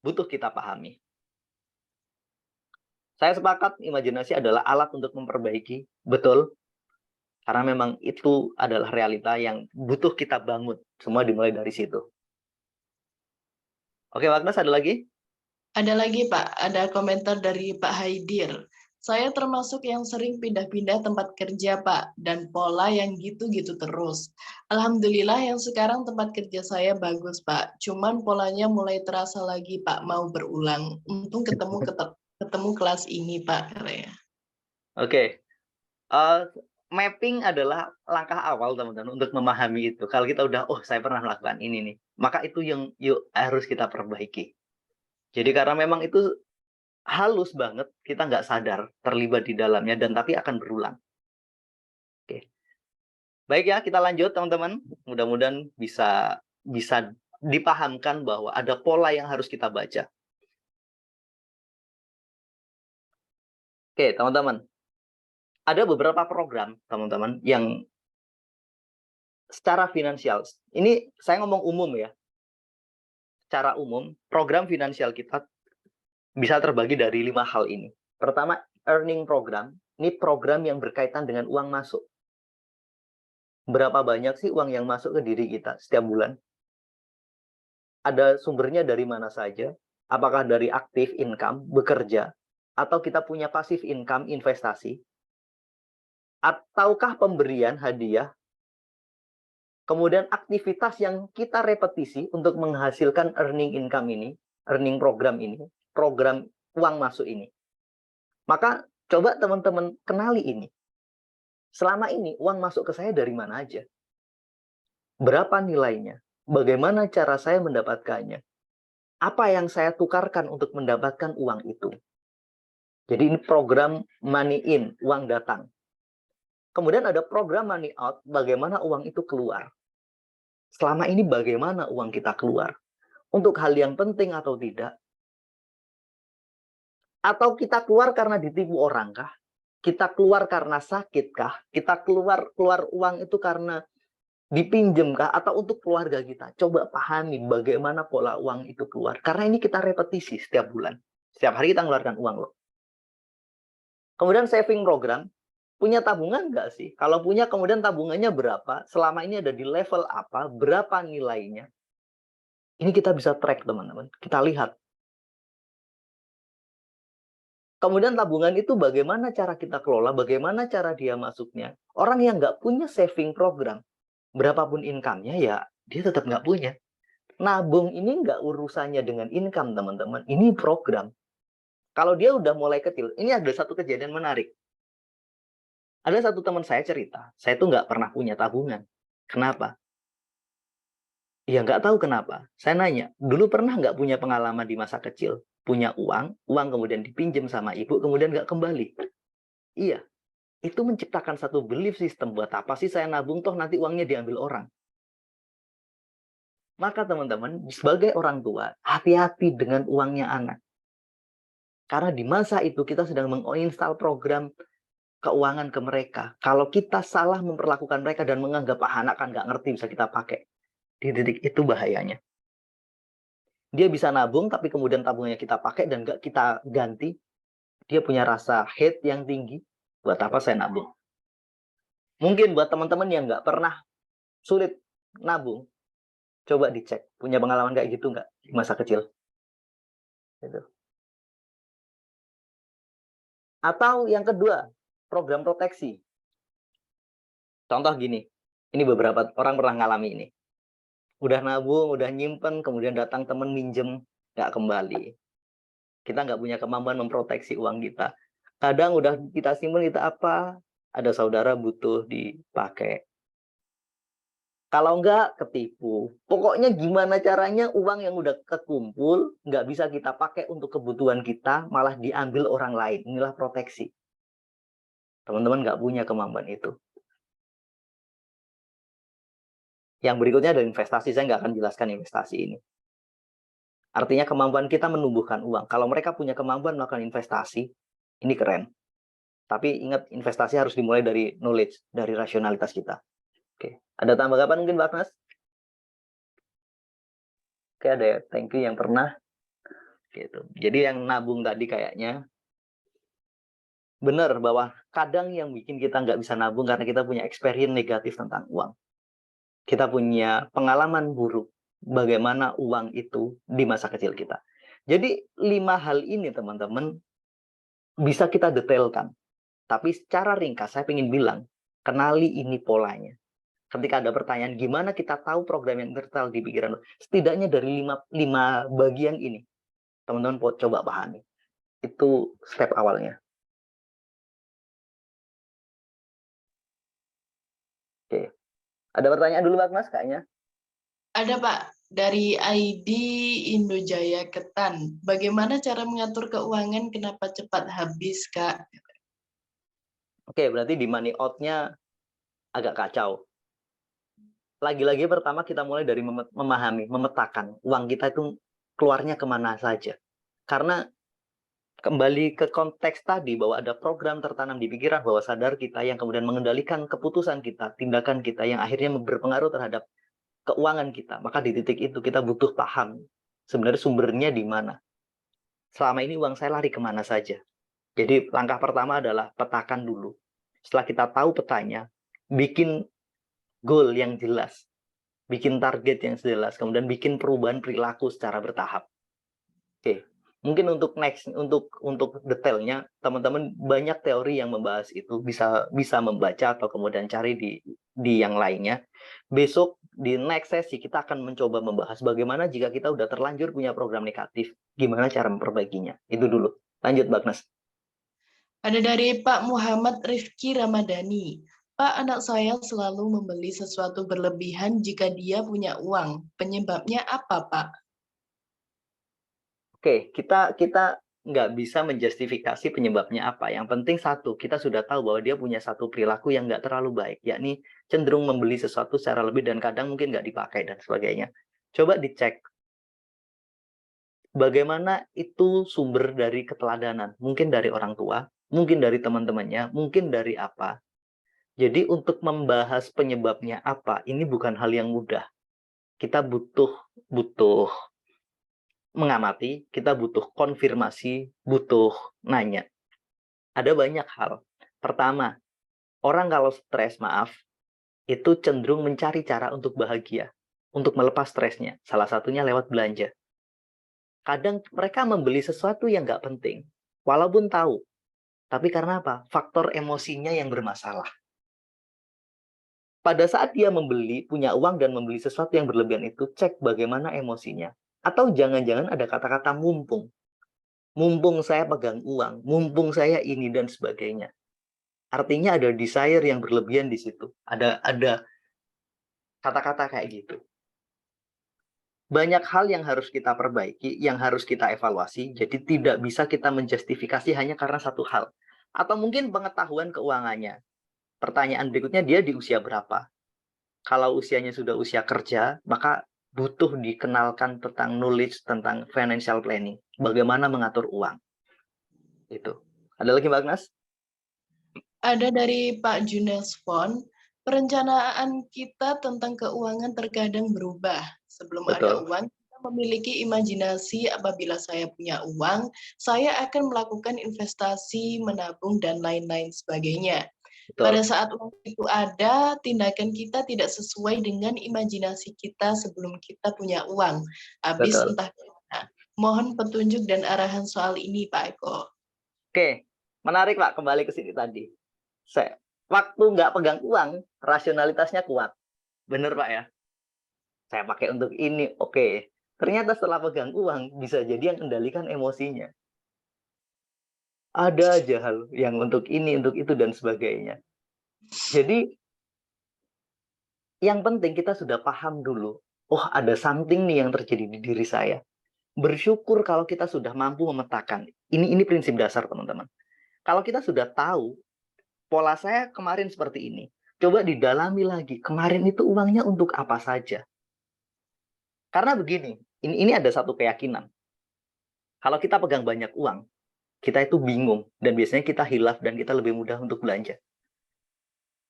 butuh kita pahami. Saya sepakat imajinasi adalah alat untuk memperbaiki. Betul. Karena memang itu adalah realita yang butuh kita bangun. Semua dimulai dari situ. Oke, Mbak Agnes, ada lagi? Ada lagi, Pak. Ada komentar dari Pak Haidir. Saya termasuk yang sering pindah-pindah tempat kerja, Pak. Dan pola yang gitu-gitu terus. Alhamdulillah yang sekarang tempat kerja saya bagus, Pak. Cuman polanya mulai terasa lagi, Pak. Mau berulang. Untung ketemu kelas ini, Pak. Oke. Mapping adalah langkah awal, teman-teman, untuk memahami itu. Kalau kita udah, oh saya pernah melakukan ini nih. Maka itu yang harus kita perbaiki. Jadi karena memang itu halus banget, kita nggak sadar terlibat di dalamnya, dan tapi akan berulang. Oke. Baik ya, kita lanjut teman-teman. Mudah-mudahan bisa dipahamkan bahwa ada pola yang harus kita baca. Oke, teman-teman. Ada beberapa program, teman-teman, yang secara finansial, ini saya ngomong umum ya. Secara umum, program finansial kita bisa terbagi dari 5 hal ini. Pertama, earning program. Ini program yang berkaitan dengan uang masuk. Berapa banyak sih uang yang masuk ke diri kita setiap bulan? Ada sumbernya dari mana saja? Apakah dari aktif income, bekerja, atau kita punya pasif income, investasi, ataukah pemberian hadiah, kemudian aktivitas yang kita repetisi untuk menghasilkan earning income ini, earning program ini, program uang masuk ini. Maka coba teman-teman kenali ini. Selama ini uang masuk ke saya dari mana aja? Berapa nilainya? Bagaimana cara saya mendapatkannya? Apa yang saya tukarkan untuk mendapatkan uang itu? Jadi ini program money in, uang datang. Kemudian ada program money out, bagaimana uang itu keluar. Selama ini bagaimana uang kita keluar? Untuk hal yang penting atau tidak? Atau kita keluar karena ditipu orang kah? Kita keluar karena sakit kah? Kita keluar uang itu karena dipinjam kah? Atau untuk keluarga kita? Coba pahami bagaimana pola uang itu keluar. Karena ini kita repetisi setiap bulan. Setiap hari kita mengeluarkan uang loh. Kemudian saving program. Punya tabungan nggak sih? Kalau punya, kemudian tabungannya berapa? Selama ini ada di level apa? Berapa nilainya? Ini kita bisa track, teman-teman. Kita lihat. Kemudian tabungan itu bagaimana cara kita kelola, bagaimana cara dia masuknya. Orang yang nggak punya saving program, berapapun income-nya, ya dia tetap nggak punya. Nabung ini nggak urusannya dengan income, teman-teman. Ini program. Kalau dia udah mulai kecil, ini ada satu kejadian menarik. Ada satu teman saya cerita, saya tuh nggak pernah punya tabungan. Kenapa? Ya nggak tahu kenapa. Saya nanya, dulu pernah nggak punya pengalaman di masa kecil? Punya uang kemudian dipinjam sama ibu, kemudian nggak kembali. Iya, itu menciptakan satu belief system. Buat apa sih saya nabung, toh nanti uangnya diambil orang. Maka teman-teman, sebagai orang tua, hati-hati dengan uangnya anak. Karena di masa itu kita sedang menginstal program keuangan ke mereka. Kalau kita salah memperlakukan mereka dan menganggap anak kan nggak ngerti bisa kita pakai. Di titik itu bahayanya. Dia bisa nabung, tapi kemudian tabungannya kita pakai dan nggak kita ganti. Dia punya rasa hate yang tinggi. Buat apa saya nabung? Mungkin buat teman-teman yang nggak pernah sulit nabung, coba dicek. Punya pengalaman kayak gitu nggak di masa kecil? Gitu. Atau yang kedua, program proteksi. Contoh gini, ini beberapa orang pernah ngalami ini. Udah nabung, udah nyimpen, kemudian datang temen minjem, nggak kembali. Kita nggak punya kemampuan memproteksi uang kita. Kadang udah kita simpen, kita apa? Ada saudara butuh dipakai. Kalau nggak, ketipu. Pokoknya gimana caranya uang yang udah kekumpul, nggak bisa kita pakai untuk kebutuhan kita, malah diambil orang lain. Inilah proteksi. Teman-teman nggak punya kemampuan itu. Yang berikutnya ada investasi. Saya nggak akan jelaskan investasi ini. Artinya kemampuan kita menumbuhkan uang. Kalau mereka punya kemampuan melakukan investasi, ini keren. Tapi ingat, investasi harus dimulai dari knowledge, dari rasionalitas kita. Oke, ada tambahan mungkin Mbak Agnes? Oke, ada ya. Thank you yang pernah. Gitu. Jadi yang nabung tadi kayaknya benar bahwa kadang yang bikin kita nggak bisa nabung karena kita punya experience negatif tentang uang. Kita punya pengalaman buruk bagaimana uang itu di masa kecil kita. Jadi 5 hal ini teman-teman bisa kita detailkan. Tapi secara ringkas saya ingin bilang, kenali ini polanya. Ketika ada pertanyaan, gimana kita tahu program yang tertal di pikiran? Setidaknya dari 5 bagian ini, teman-teman coba pahami. Itu step awalnya. Oke. Ada pertanyaan dulu, Mas, kayaknya? Ada, Pak. Dari ID Indojaya Ketan. Bagaimana cara mengatur keuangan, kenapa cepat habis, Kak? Oke, berarti di money out-nya agak kacau. lagi-lagi pertama kita mulai dari memahami, memetakan uang kita itu keluarnya kemana saja. Karena kembali ke konteks tadi bahwa ada program tertanam di pikiran bawah sadar kita yang kemudian mengendalikan keputusan kita, tindakan kita yang akhirnya berpengaruh terhadap keuangan kita. Maka di titik itu kita butuh paham sebenarnya sumbernya di mana. Selama ini uang saya lari kemana saja. Jadi langkah pertama adalah petakan dulu. Setelah kita tahu petanya, bikin goal yang jelas, bikin target yang jelas, kemudian bikin perubahan perilaku secara bertahap. Oke, mungkin untuk next, untuk detailnya, teman-teman banyak teori yang membahas itu, bisa membaca atau kemudian cari di yang lainnya. Besok di next sesi kita akan mencoba membahas bagaimana jika kita udah terlanjur punya program negatif, gimana cara memperbaikinya. Itu dulu. Lanjut, Bagnes. Ada dari Pak Muhammad Rifki Ramadhani. Pak, anak saya selalu membeli sesuatu berlebihan jika dia punya uang. Penyebabnya apa, Pak? Oke, kita nggak bisa menjustifikasi penyebabnya apa. Yang penting satu, kita sudah tahu bahwa dia punya satu perilaku yang nggak terlalu baik, yakni cenderung membeli sesuatu secara lebih dan kadang mungkin nggak dipakai dan sebagainya. Coba dicek bagaimana itu sumber dari keteladanan. Mungkin dari orang tua, mungkin dari teman-temannya, mungkin dari apa. Jadi untuk membahas penyebabnya apa, ini bukan hal yang mudah. Kita butuh mengamati, kita butuh konfirmasi, butuh nanya. Ada banyak hal. Pertama, orang kalau stres, maaf, itu cenderung mencari cara untuk bahagia, untuk melepas stresnya. Salah satunya lewat belanja. Kadang mereka membeli sesuatu yang nggak penting, walaupun tahu. Tapi karena apa? Faktor emosinya yang bermasalah. Pada saat dia membeli, punya uang dan membeli sesuatu yang berlebihan itu, cek bagaimana emosinya. Atau jangan-jangan ada kata-kata mumpung. Mumpung saya pegang uang, mumpung saya ini dan sebagainya. Artinya ada desire yang berlebihan di situ. Ada kata-kata kayak gitu. Banyak hal yang harus kita perbaiki, yang harus kita evaluasi. Jadi tidak bisa kita menjustifikasi hanya karena satu hal. Atau mungkin pengetahuan keuangannya. Pertanyaan berikutnya, dia di usia berapa? Kalau usianya sudah usia kerja, maka butuh dikenalkan tentang knowledge, tentang financial planning. Bagaimana mengatur uang. Itu. Ada lagi, Mbak Agnes? Ada dari Pak Junes Fon. Perencanaan kita tentang keuangan terkadang berubah. Sebelum ada Betul. uang, kita memiliki imajinasi apabila saya punya uang, saya akan melakukan investasi, menabung, dan lain-lain sebagainya. Pada Betul. saat uang itu ada, tindakan kita tidak sesuai dengan imajinasi kita sebelum kita punya uang. Habis Betul. entah kemana. Mohon petunjuk dan arahan soal ini, Pak Eko. Oke, menarik Pak, kembali ke sini tadi. Waktu nggak pegang uang, rasionalitasnya kuat. Bener Pak ya? Saya pakai untuk ini, oke. Ternyata setelah pegang uang, bisa jadi yang kendalikan emosinya. Ada aja hal yang untuk ini, untuk itu, dan sebagainya. Jadi, yang penting kita sudah paham dulu. Oh, ada something nih yang terjadi di diri saya. Bersyukur kalau kita sudah mampu memetakan. Ini prinsip dasar, teman-teman. Kalau kita sudah tahu, pola saya kemarin seperti ini. Coba didalami lagi. Kemarin itu uangnya untuk apa saja? Karena begini, ini ada satu keyakinan. Kalau kita pegang banyak uang, kita itu bingung. Dan biasanya kita hilaf dan kita lebih mudah untuk belanja.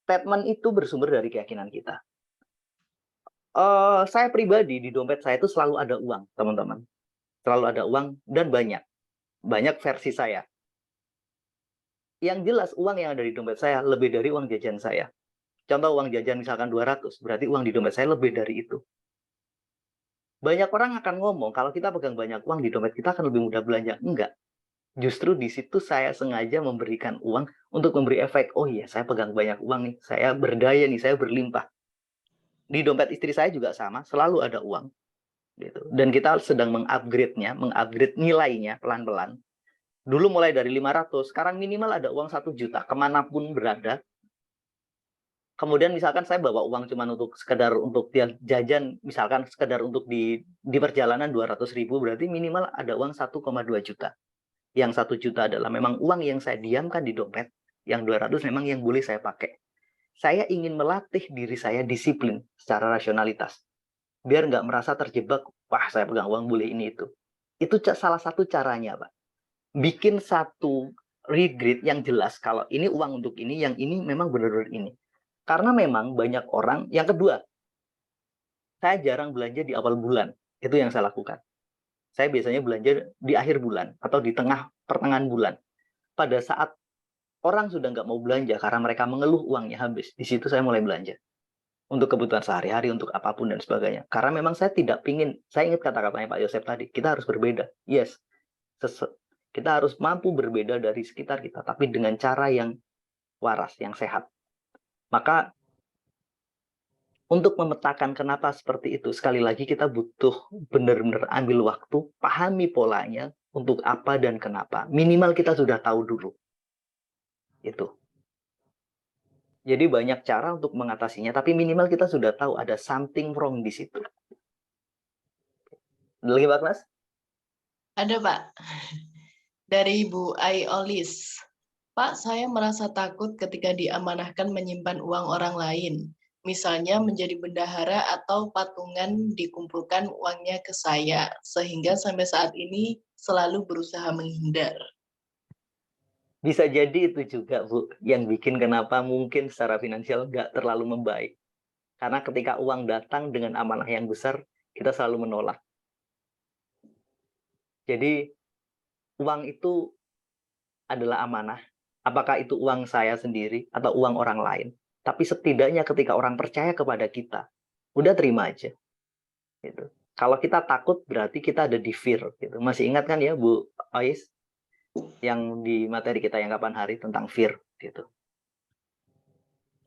Statement itu bersumber dari keyakinan kita. Saya pribadi, di dompet saya itu selalu ada uang, teman-teman. Selalu ada uang dan banyak. Banyak versi saya. Yang jelas uang yang ada di dompet saya lebih dari uang jajan saya. Contoh uang jajan misalkan 200, berarti uang di dompet saya lebih dari itu. Banyak orang akan ngomong, kalau kita pegang banyak uang di dompet, kita akan lebih mudah belanja. Enggak. Justru di situ saya sengaja memberikan uang untuk memberi efek, oh iya, saya pegang banyak uang nih, saya berdaya nih, saya berlimpah. Di dompet istri saya juga sama, selalu ada uang. Gitu. Dan kita sedang mengupgrade nilainya pelan-pelan. Dulu mulai dari 500, sekarang minimal ada uang 1 juta, kemanapun berada. Kemudian misalkan saya bawa uang cuma untuk sekedar untuk jajan, misalkan sekedar untuk di perjalanan 200.000, berarti minimal ada uang 1,2 juta. Yang 1 juta adalah memang uang yang saya diamkan di dompet, yang 200 memang yang boleh saya pakai. saya ingin melatih diri saya disiplin secara rasionalitas. Biar nggak merasa terjebak, wah saya pegang uang boleh ini itu. Itu salah satu caranya, Pak. Bikin satu regret yang jelas kalau ini uang untuk ini, yang ini memang benar-benar ini. Karena memang banyak orang, yang kedua, saya jarang belanja di awal bulan. Itu yang saya lakukan. Saya biasanya belanja di akhir bulan atau di pertengahan bulan. Pada saat orang sudah nggak mau belanja karena mereka mengeluh uangnya habis, di situ saya mulai belanja. Untuk kebutuhan sehari-hari, untuk apapun dan sebagainya. Karena memang saya tidak pingin, saya ingat kata-katanya Pak Yosef tadi, kita harus berbeda. Yes, kita harus mampu berbeda dari sekitar kita, tapi dengan cara yang waras, yang sehat. Maka untuk memetakan kenapa seperti itu, sekali lagi kita butuh benar-benar ambil waktu, pahami polanya, untuk apa dan kenapa. Minimal kita sudah tahu dulu. Itu. Jadi banyak cara untuk mengatasinya, tapi minimal kita sudah tahu ada something wrong di situ. Ada lagi Pak Klas? Ada, Pak. Dari Bu Aiolis. Pak, saya merasa takut ketika diamanahkan menyimpan uang orang lain. Misalnya menjadi bendahara atau patungan dikumpulkan uangnya ke saya. Sehingga sampai saat ini selalu berusaha menghindar. Bisa jadi itu juga, Bu, yang bikin kenapa mungkin secara finansial nggak terlalu membaik. Karena ketika uang datang dengan amanah yang besar, kita selalu menolak. Jadi, uang itu adalah amanah. Apakah itu uang saya sendiri atau uang orang lain. Tapi setidaknya ketika orang percaya kepada kita, udah terima aja. Gitu. Kalau kita takut, berarti kita ada di fear. Gitu. Masih ingat kan ya, Bu Ais? Yang di materi kita yang kapan hari tentang fear. Gitu.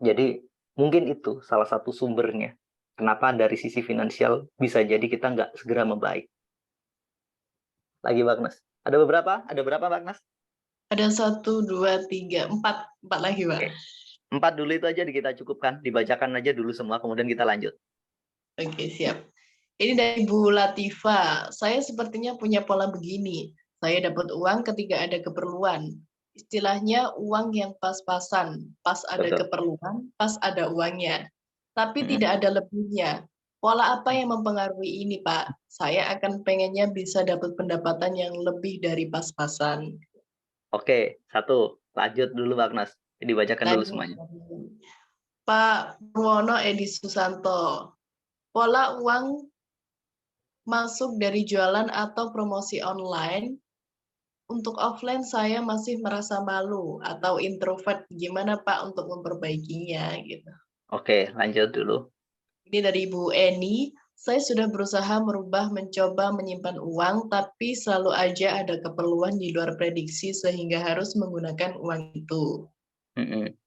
Jadi mungkin itu salah satu sumbernya. Kenapa dari sisi finansial bisa jadi kita nggak segera membaik. Lagi Pak Nas. Ada beberapa? Ada berapa Pak Nas? Ada 1, 2, 3, 4. 4 lagi, Pak. Oke. 4 dulu itu aja kita cukupkan. Dibacakan aja dulu semua, kemudian kita lanjut. Oke, siap. Ini dari Bu Latifa. Saya sepertinya punya pola begini. Saya dapat uang ketika ada keperluan. Istilahnya uang yang pas-pasan. Pas ada Betul. keperluan, pas ada uangnya. Tapi tidak ada lebihnya. Pola apa yang mempengaruhi ini, Pak? Saya akan pengennya bisa dapat pendapatan yang lebih dari pas-pasan. Oke, satu. Lanjut dulu Pak Nas. Dibacakan dulu Lanjut. semuanya. Pak Purwono Edi Susanto. Pola uang masuk dari jualan atau promosi online. Untuk offline saya masih merasa malu atau introvert. Gimana Pak untuk memperbaikinya gitu. Oke, lanjut dulu. Ini dari Bu Eni. Saya sudah berusaha merubah mencoba menyimpan uang, tapi selalu aja ada keperluan di luar prediksi sehingga harus menggunakan uang itu.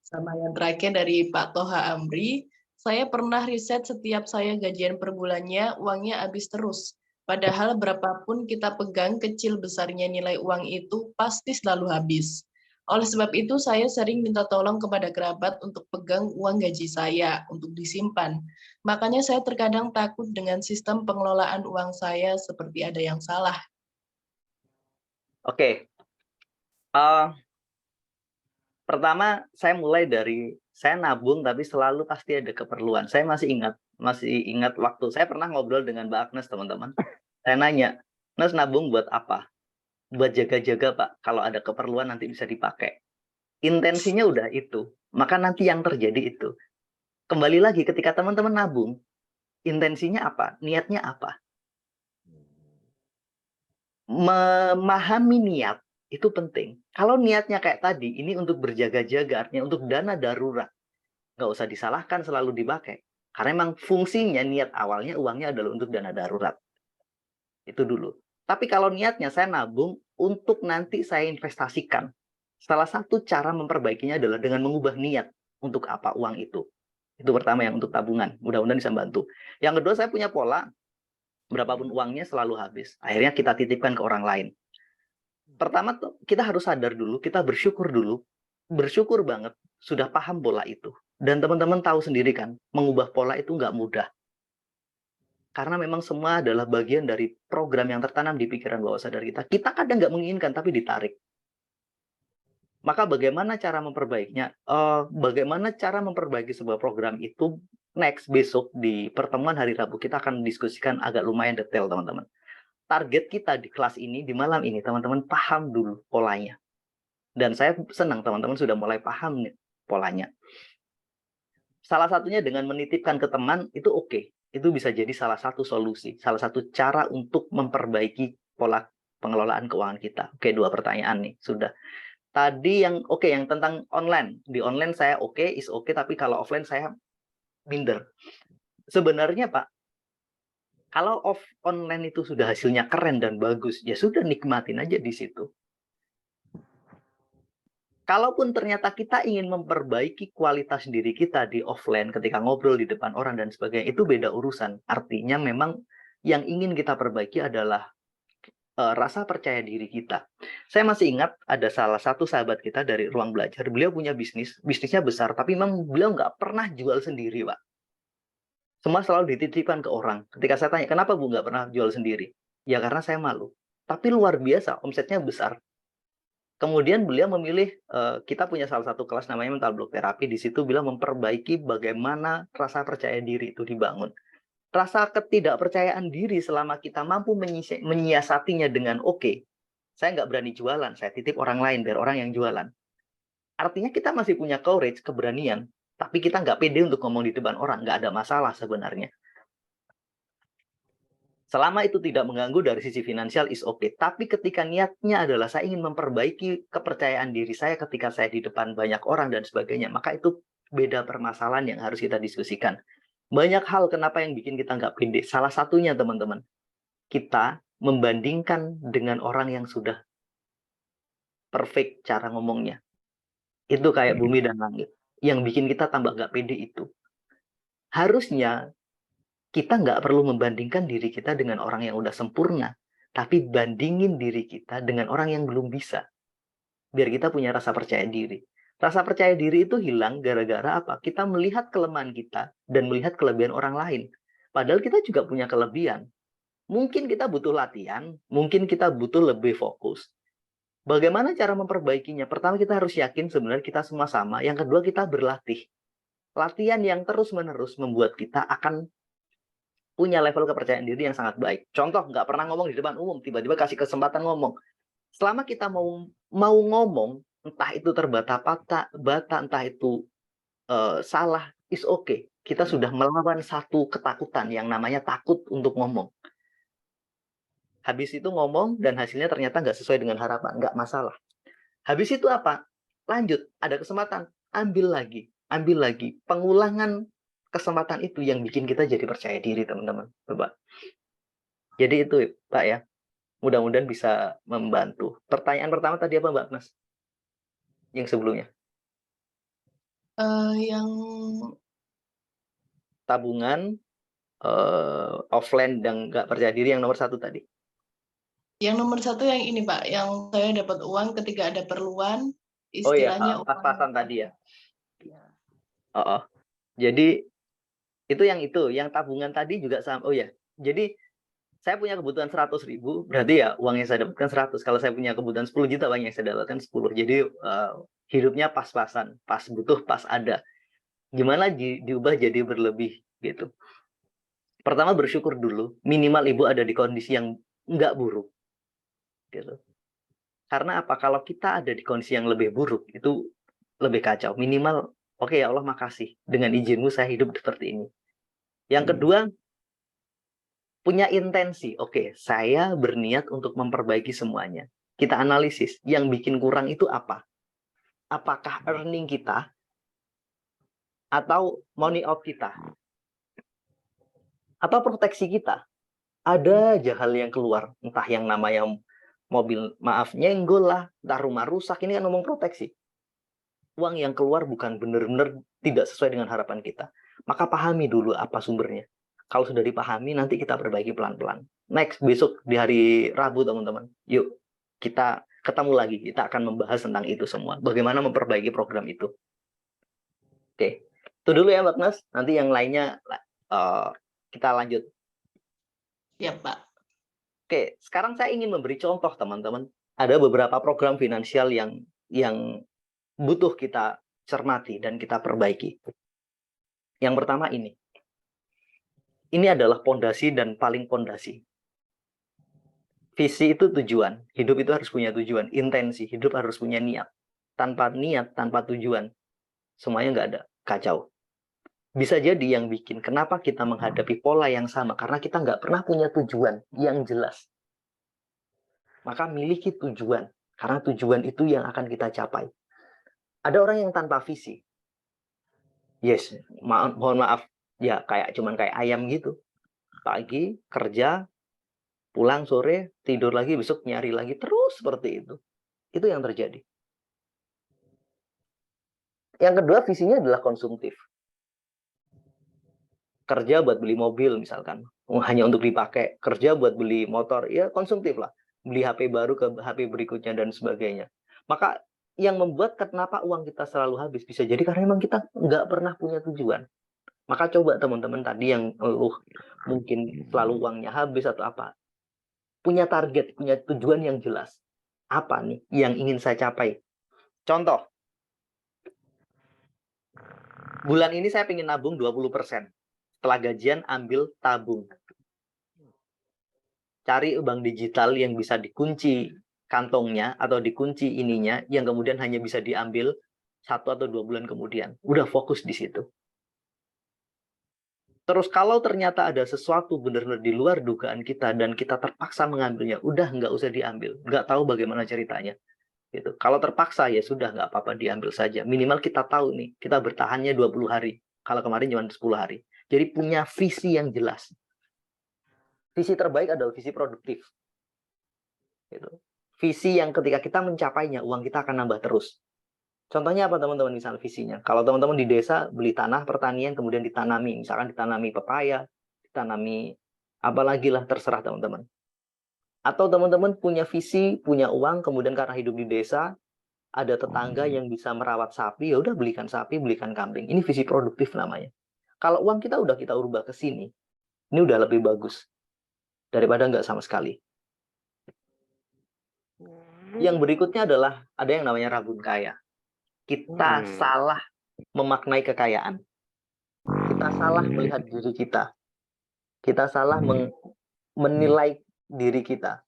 Sama yang terakhir dari Pak Toha Amri, saya pernah riset setiap saya gajian per bulannya, uangnya habis terus. Padahal berapapun kita pegang, kecil besarnya nilai uang itu pasti selalu habis. Oleh sebab itu, saya sering minta tolong kepada kerabat untuk pegang uang gaji saya untuk disimpan. Makanya saya terkadang takut dengan sistem pengelolaan uang saya seperti ada yang salah. Oke. Pertama, saya mulai dari saya nabung tapi selalu pasti ada keperluan. Saya masih ingat waktu saya pernah ngobrol dengan Mbak Agnes, teman-teman. Saya nanya, "Nes, nabung buat apa?" "Buat jaga-jaga, Pak. Kalau ada keperluan nanti bisa dipakai." Intensinya udah itu. Maka nanti yang terjadi itu. Kembali lagi ketika teman-teman nabung, intensinya apa? Niatnya apa? Memahami niat itu penting. Kalau niatnya kayak tadi, ini untuk berjaga-jaga, artinya untuk dana darurat. Nggak usah disalahkan selalu dipakai. Karena memang fungsinya, niat awalnya uangnya adalah untuk dana darurat. Itu dulu. Tapi kalau niatnya saya nabung untuk nanti saya investasikan. Salah satu cara memperbaikinya adalah dengan mengubah niat untuk apa uang itu. Itu pertama yang untuk tabungan. Mudah-mudahan bisa bantu. Yang kedua, saya punya pola, berapapun uangnya selalu habis. Akhirnya kita titipkan ke orang lain. Pertama tuh kita harus sadar dulu, kita bersyukur dulu. Bersyukur banget sudah paham pola itu. Dan teman-teman tahu sendiri kan, mengubah pola itu nggak mudah. Karena memang semua adalah bagian dari program yang tertanam di pikiran bawah sadar kita. Kita kadang nggak menginginkan, tapi ditarik. Maka bagaimana cara memperbaikinya? Bagaimana cara memperbaiki sebuah program itu next besok di pertemuan hari Rabu kita akan diskusikan agak lumayan detail teman-teman. Target kita di kelas ini di malam ini teman-teman paham dulu polanya. Dan saya senang teman-teman sudah mulai paham nih polanya. Salah satunya dengan menitipkan ke teman itu oke. Itu bisa jadi salah satu solusi, salah satu cara untuk memperbaiki pola pengelolaan keuangan kita. Oke, 2 pertanyaan nih sudah. Tadi yang yang tentang online. Di online saya is oke, tapi kalau offline saya minder. Sebenarnya Pak, kalau online itu sudah hasilnya keren dan bagus, ya sudah nikmatin aja di situ. Kalaupun ternyata kita ingin memperbaiki kualitas diri kita di offline ketika ngobrol di depan orang dan sebagainya, itu beda urusan. Artinya memang yang ingin kita perbaiki adalah rasa percaya diri kita. Saya masih ingat ada salah satu sahabat kita dari ruang belajar, beliau punya bisnisnya besar, tapi memang beliau nggak pernah jual sendiri, Pak. Semua selalu dititipkan ke orang. Ketika saya tanya, kenapa Bu nggak pernah jual sendiri? Ya karena saya malu. Tapi luar biasa, omsetnya besar. Kemudian beliau memilih, kita punya salah satu kelas namanya mental block terapi, di situ beliau memperbaiki bagaimana rasa percaya diri itu dibangun. Rasa ketidakpercayaan diri selama kita mampu menyiasatinya dengan saya nggak berani jualan, saya titip orang lain biar orang yang jualan. Artinya kita masih punya courage, keberanian, tapi kita nggak pede untuk ngomong di depan orang, nggak ada masalah sebenarnya. Selama itu tidak mengganggu dari sisi finansial is okay. Tapi ketika niatnya adalah saya ingin memperbaiki kepercayaan diri saya ketika saya di depan banyak orang dan sebagainya, maka itu beda permasalahan yang harus kita diskusikan. Banyak hal kenapa yang bikin kita nggak pede. Salah satunya teman-teman, kita membandingkan dengan orang yang sudah perfect cara ngomongnya. Itu kayak bumi dan langit. Yang bikin kita tambah nggak pede itu. Harusnya kita nggak perlu membandingkan diri kita dengan orang yang udah sempurna, tapi bandingin diri kita dengan orang yang belum bisa. Biar kita punya rasa percaya diri. Rasa percaya diri itu hilang gara-gara apa? Kita melihat kelemahan kita dan melihat kelebihan orang lain. Padahal kita juga punya kelebihan. Mungkin kita butuh latihan, mungkin kita butuh lebih fokus. Bagaimana cara memperbaikinya? Pertama kita harus yakin sebenarnya kita semua sama. Yang kedua kita berlatih. Latihan yang terus-menerus membuat kita akan punya level kepercayaan diri yang sangat baik. Contoh, nggak pernah ngomong di depan umum, tiba-tiba kasih kesempatan ngomong. Selama kita mau ngomong, entah itu terbata-bata, entah itu salah, is okay. Kita sudah melawan satu ketakutan yang namanya takut untuk ngomong. Habis itu ngomong dan hasilnya ternyata nggak sesuai dengan harapan, nggak masalah. Habis itu apa? Lanjut, ada kesempatan, ambil lagi. Pengulangan kesempatan itu yang bikin kita jadi percaya diri, teman-teman. Coba. Jadi itu, Pak ya. Mudah-mudahan bisa membantu. Pertanyaan pertama tadi apa, Mbak Mas? Yang sebelumnya. Yang Tabungan, offline dan nggak percaya diri yang nomor 1 tadi. Yang nomor 1 yang ini Pak, yang saya dapat uang ketika ada perluan, Oh iya, istilahnya pas-pasan tadi ya. Iya. Jadi yang tabungan tadi juga sama. Oh ya, jadi saya punya kebutuhan 100.000, berarti ya uang yang saya dapatkan 100. Kalau saya punya kebutuhan 10 juta, uang yang saya dapatkan 10. Jadi hidupnya pas-pasan, pas butuh, pas ada. Gimana diubah jadi berlebih gitu. Pertama bersyukur dulu, minimal ibu ada di kondisi yang nggak buruk. Gitu. Karena apa? Kalau kita ada di kondisi yang lebih buruk, itu lebih kacau. Minimal, oke ya Allah makasih. Dengan izinmu saya hidup seperti ini. Yang kedua, punya intensi. Oke, saya berniat untuk memperbaiki semuanya. Kita analisis, yang bikin kurang itu apa? Apakah earning kita atau money out kita? Atau proteksi kita? Ada aja hal yang keluar, entah yang namanya mobil, maaf, nyenggol lah, entah rumah rusak, ini kan ngomong proteksi. Uang yang keluar bukan benar-benar tidak sesuai dengan harapan kita. Maka pahami dulu apa sumbernya. Kalau sudah dipahami, nanti kita perbaiki pelan-pelan. Next, besok di hari Rabu, teman-teman. Yuk, kita ketemu lagi. Kita akan membahas tentang itu semua. Bagaimana memperbaiki program itu. Oke, itu dulu ya, Mbak Nas. Nanti yang lainnya kita lanjut. Ya, Pak. Oke, sekarang saya ingin memberi contoh, teman-teman. Ada beberapa program finansial yang butuh kita cermati dan kita perbaiki. Yang pertama ini. Ini adalah pondasi dan paling pondasi. Visi itu tujuan. Hidup itu harus punya tujuan. Intensi. Hidup harus punya niat. Tanpa niat, tanpa tujuan, semuanya nggak ada. Kacau. Bisa jadi yang bikin kenapa kita menghadapi pola yang sama. Karena kita nggak pernah punya tujuan yang jelas. Maka miliki tujuan. Karena tujuan itu yang akan kita capai. Ada orang yang tanpa visi. Yes, mohon maaf. Ya, cuman kayak ayam gitu. Pagi, kerja, pulang sore, tidur lagi, besok nyari lagi. Terus seperti itu. Itu yang terjadi. Yang kedua, visinya adalah konsumtif. Kerja buat beli mobil misalkan. Hanya untuk dipakai. Kerja buat beli motor. Ya, konsumtif lah. Beli HP baru ke HP berikutnya dan sebagainya. Maka yang membuat kenapa uang kita selalu habis bisa jadi karena memang kita nggak pernah punya tujuan. Maka coba teman-teman tadi yang mungkin selalu uangnya habis atau apa. Punya target, punya tujuan yang jelas. Apa nih yang ingin saya capai? Contoh, bulan ini saya ingin nabung 20%. Setelah gajian, ambil tabung. Cari bank digital yang bisa dikunci kantongnya atau dikunci ininya, yang kemudian hanya bisa diambil 1 atau 2 bulan kemudian. Udah fokus di situ. Terus kalau ternyata ada sesuatu benar-benar di luar dugaan kita dan kita terpaksa mengambilnya, udah nggak usah diambil. Nggak tahu bagaimana ceritanya. Gitu. Kalau terpaksa ya sudah nggak apa-apa diambil saja. Minimal kita tahu nih, kita bertahannya 20 hari. Kalau kemarin cuma 10 hari. Jadi punya visi yang jelas. Visi terbaik adalah visi produktif. Gitu. Visi yang ketika kita mencapainya, uang kita akan nambah terus. Contohnya apa teman-teman misalnya visinya? Kalau teman-teman di desa beli tanah pertanian kemudian ditanami, misalkan ditanami pepaya, ditanami apalagi lah terserah teman-teman. Atau teman-teman punya visi, punya uang, kemudian karena hidup di desa, ada tetangga yang bisa merawat sapi, ya udah belikan sapi, belikan kambing. Ini visi produktif namanya. Kalau uang kita udah kita ubah ke sini, ini udah lebih bagus daripada nggak sama sekali. Yang berikutnya adalah ada yang namanya rabun kaya. Kita salah memaknai kekayaan. Kita salah melihat diri kita. Kita salah menilai diri kita.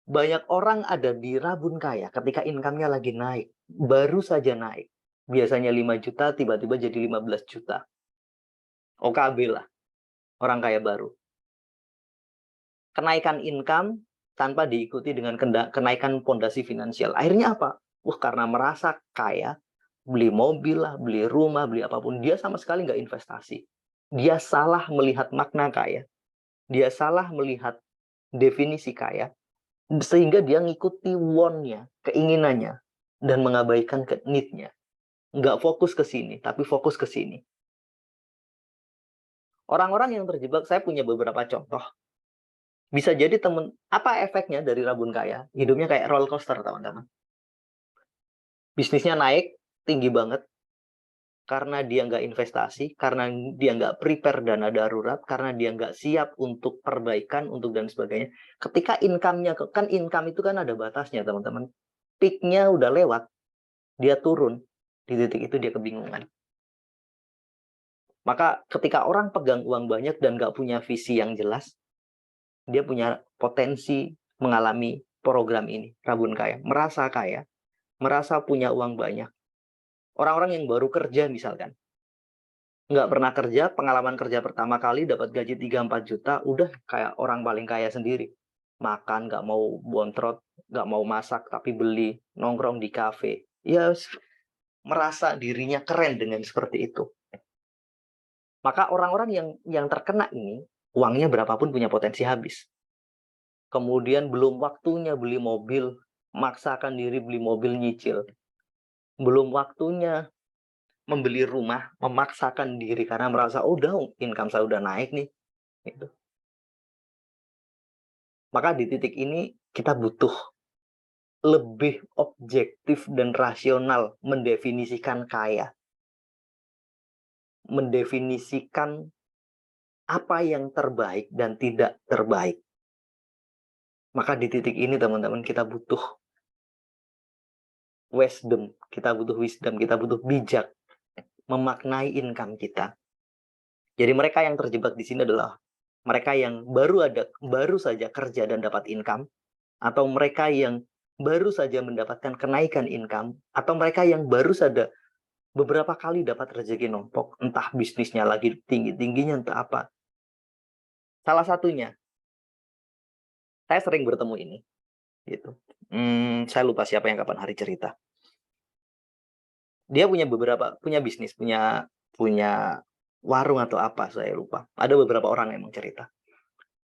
Banyak orang ada di rabun kaya ketika income-nya lagi naik. Baru saja naik. Biasanya 5 juta, tiba-tiba jadi 15 juta. OKB lah. Orang kaya baru. Kenaikan income tanpa diikuti dengan kenaikan pondasi finansial. Akhirnya apa? Karena merasa kaya, beli mobil lah, beli rumah, beli apapun. Dia sama sekali nggak investasi. Dia salah melihat makna kaya. Dia salah melihat definisi kaya. Sehingga dia ngikuti want-nya, keinginannya. Dan mengabaikan need-nya. Nggak fokus ke sini, tapi fokus ke sini. Orang-orang yang terjebak, saya punya beberapa contoh. Bisa jadi apa efeknya dari rabun kaya? Hidupnya kayak roller coaster, teman-teman. Bisnisnya naik, tinggi banget. Karena dia nggak investasi, karena dia nggak prepare dana darurat, karena dia nggak siap untuk perbaikan, untuk dan sebagainya. Ketika income-nya, kan income itu kan ada batasnya, teman-teman. Peak-nya udah lewat, dia turun. Di titik itu dia kebingungan. Maka ketika orang pegang uang banyak dan nggak punya visi yang jelas, dia punya potensi mengalami program ini, rabun kaya, merasa punya uang banyak. Orang-orang yang baru kerja misalkan, nggak pernah kerja, pengalaman kerja pertama kali dapat gaji 3-4 juta, udah kayak orang paling kaya sendiri. Makan, nggak mau bontrot, nggak mau masak, tapi beli, nongkrong di kafe. Ya, merasa dirinya keren dengan seperti itu. Maka orang-orang yang terkena ini, uangnya berapapun punya potensi habis. Kemudian belum waktunya beli mobil, maksakan diri beli mobil nyicil. Belum waktunya membeli rumah, memaksakan diri karena merasa, udah income saya udah naik nih. Gitu. Maka di titik ini kita butuh lebih objektif dan rasional mendefinisikan kaya. Mendefinisikan apa yang terbaik dan tidak terbaik. Maka di titik ini teman-teman kita butuh wisdom, kita butuh bijak memaknai income kita. Jadi mereka yang terjebak di sini adalah mereka yang baru saja kerja dan dapat income, atau mereka yang baru saja mendapatkan kenaikan income, atau mereka yang baru saja beberapa kali dapat rezeki nombok, entah bisnisnya lagi tinggi-tingginya, entah apa. Salah satunya, saya sering bertemu ini, gitu. Saya lupa siapa yang kapan hari cerita. Dia punya bisnis, punya warung atau apa, saya lupa. Ada beberapa orang yang cerita.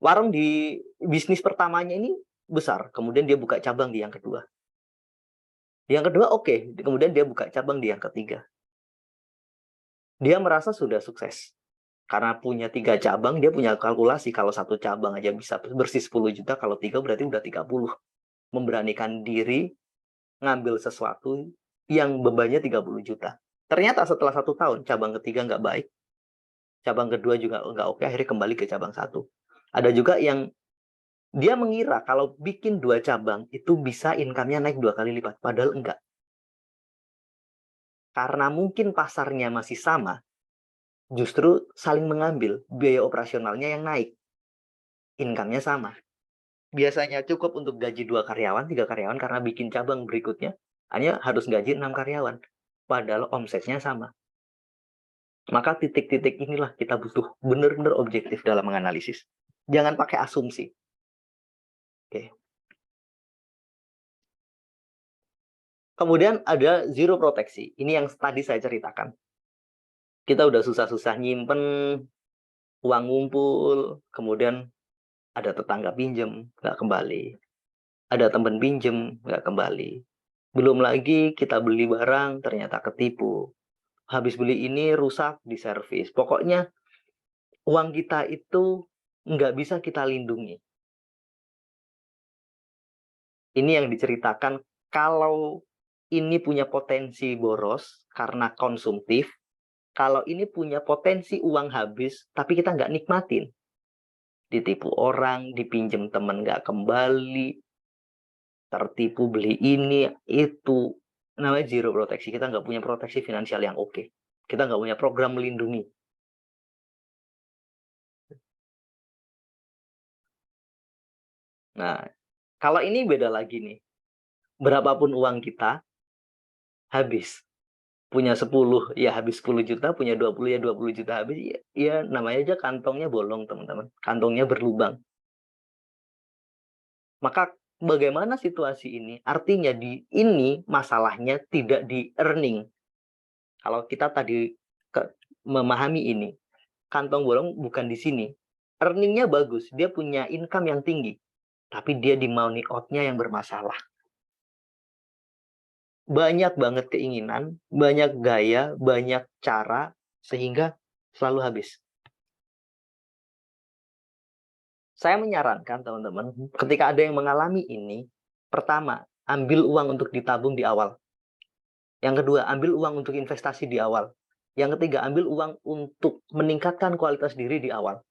Warung di bisnis pertamanya ini besar, kemudian dia buka cabang di yang kedua. Di yang kedua oke, kemudian dia buka cabang di yang ketiga. Dia merasa sudah sukses. Karena punya 3 cabang, dia punya kalkulasi kalau 1 cabang aja bisa bersih 10 juta, kalau 3 berarti udah 30. Memberanikan diri ngambil sesuatu yang bebannya 30 juta. Ternyata setelah 1 tahun, cabang ketiga nggak baik. Cabang kedua juga nggak oke, akhirnya kembali ke cabang 1. Ada juga yang dia mengira kalau bikin 2 cabang itu bisa income-nya naik 2 kali lipat. Padahal enggak. Karena mungkin pasarnya masih sama, justru saling mengambil, biaya operasionalnya yang naik. Income-nya sama. Biasanya cukup untuk gaji 2 karyawan, 3 karyawan, karena bikin cabang berikutnya, hanya harus gaji 6 karyawan. Padahal omsetnya sama. Maka titik-titik inilah kita butuh benar-benar objektif dalam menganalisis. Jangan pakai asumsi. Oke. Kemudian ada zero proteksi. Ini yang tadi saya ceritakan. Kita udah susah-susah nyimpen, uang ngumpul, kemudian ada tetangga pinjem, nggak kembali. Ada teman pinjem, nggak kembali. Belum lagi kita beli barang, ternyata ketipu. Habis beli ini rusak di servis. Pokoknya uang kita itu nggak bisa kita lindungi. Ini yang diceritakan kalau ini punya potensi boros karena konsumtif, kalau ini punya potensi uang habis, tapi kita nggak nikmatin. Ditipu orang, dipinjem teman nggak kembali, tertipu beli ini, itu. Namanya zero proteksi. Kita nggak punya proteksi finansial yang oke. Kita nggak punya program melindungi. Nah, kalau ini beda lagi nih. Berapapun uang kita, habis. Punya 10, ya habis 10 juta, punya 20, ya 20 juta habis. Ya namanya aja kantongnya bolong, teman-teman. Kantongnya berlubang. Maka bagaimana situasi ini? Artinya ini masalahnya tidak di earning. Kalau kita tadi memahami ini, kantong bolong bukan di sini. Earningnya bagus, dia punya income yang tinggi. Tapi dia di money out-nya yang bermasalah. Banyak banget keinginan, banyak gaya, banyak cara, sehingga selalu habis. Saya menyarankan teman-teman, ketika ada yang mengalami ini, pertama, ambil uang untuk ditabung di awal. Yang kedua, ambil uang untuk investasi di awal. Yang ketiga, ambil uang untuk meningkatkan kualitas diri di awal.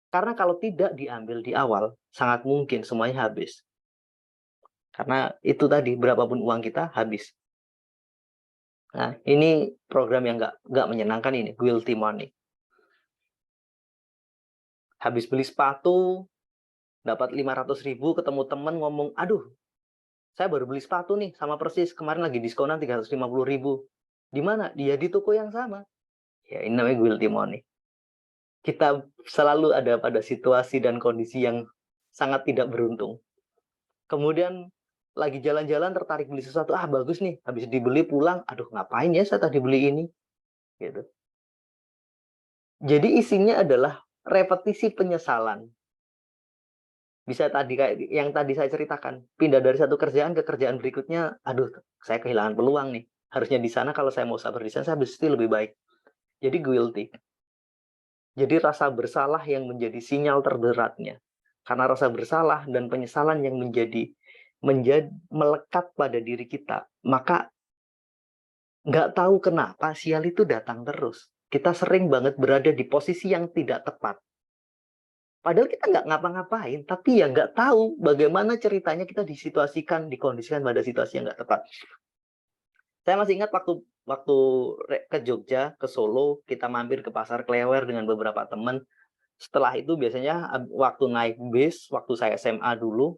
Karena kalau tidak diambil di awal, sangat mungkin semuanya habis. Karena itu tadi, berapapun uang kita, habis. Nah, ini program yang nggak menyenangkan ini, guilty money. Habis beli sepatu, dapat 500.000, ketemu teman ngomong, aduh, saya baru beli sepatu nih, sama persis, kemarin lagi diskonan 350.000. Di mana? Dia di toko yang sama. Ya, ini namanya guilty money. Kita selalu ada pada situasi dan kondisi yang sangat tidak beruntung. Kemudian lagi jalan-jalan tertarik beli sesuatu, bagus nih, habis dibeli pulang, aduh ngapain ya saya tadi beli ini, gitu. Jadi isinya adalah repetisi penyesalan. Bisa tadi kayak yang tadi saya ceritakan, pindah dari satu kerjaan ke kerjaan berikutnya, aduh saya kehilangan peluang nih. Harusnya di sana kalau saya mau sabar di sana, saya mesti lebih baik. Jadi guilty. Jadi rasa bersalah yang menjadi sinyal terberatnya. Karena rasa bersalah dan penyesalan yang menjadi melekat pada diri kita, maka nggak tahu kenapa sial itu datang terus. Kita sering banget berada di posisi yang tidak tepat. Padahal kita nggak ngapa-ngapain, tapi ya nggak tahu bagaimana ceritanya kita disituasikan, dikondisikan pada situasi yang nggak tepat. Saya masih ingat waktu waktu ke Jogja, ke Solo, kita mampir ke Pasar Klewer dengan beberapa teman. Setelah itu biasanya waktu naik bis, waktu saya SMA dulu,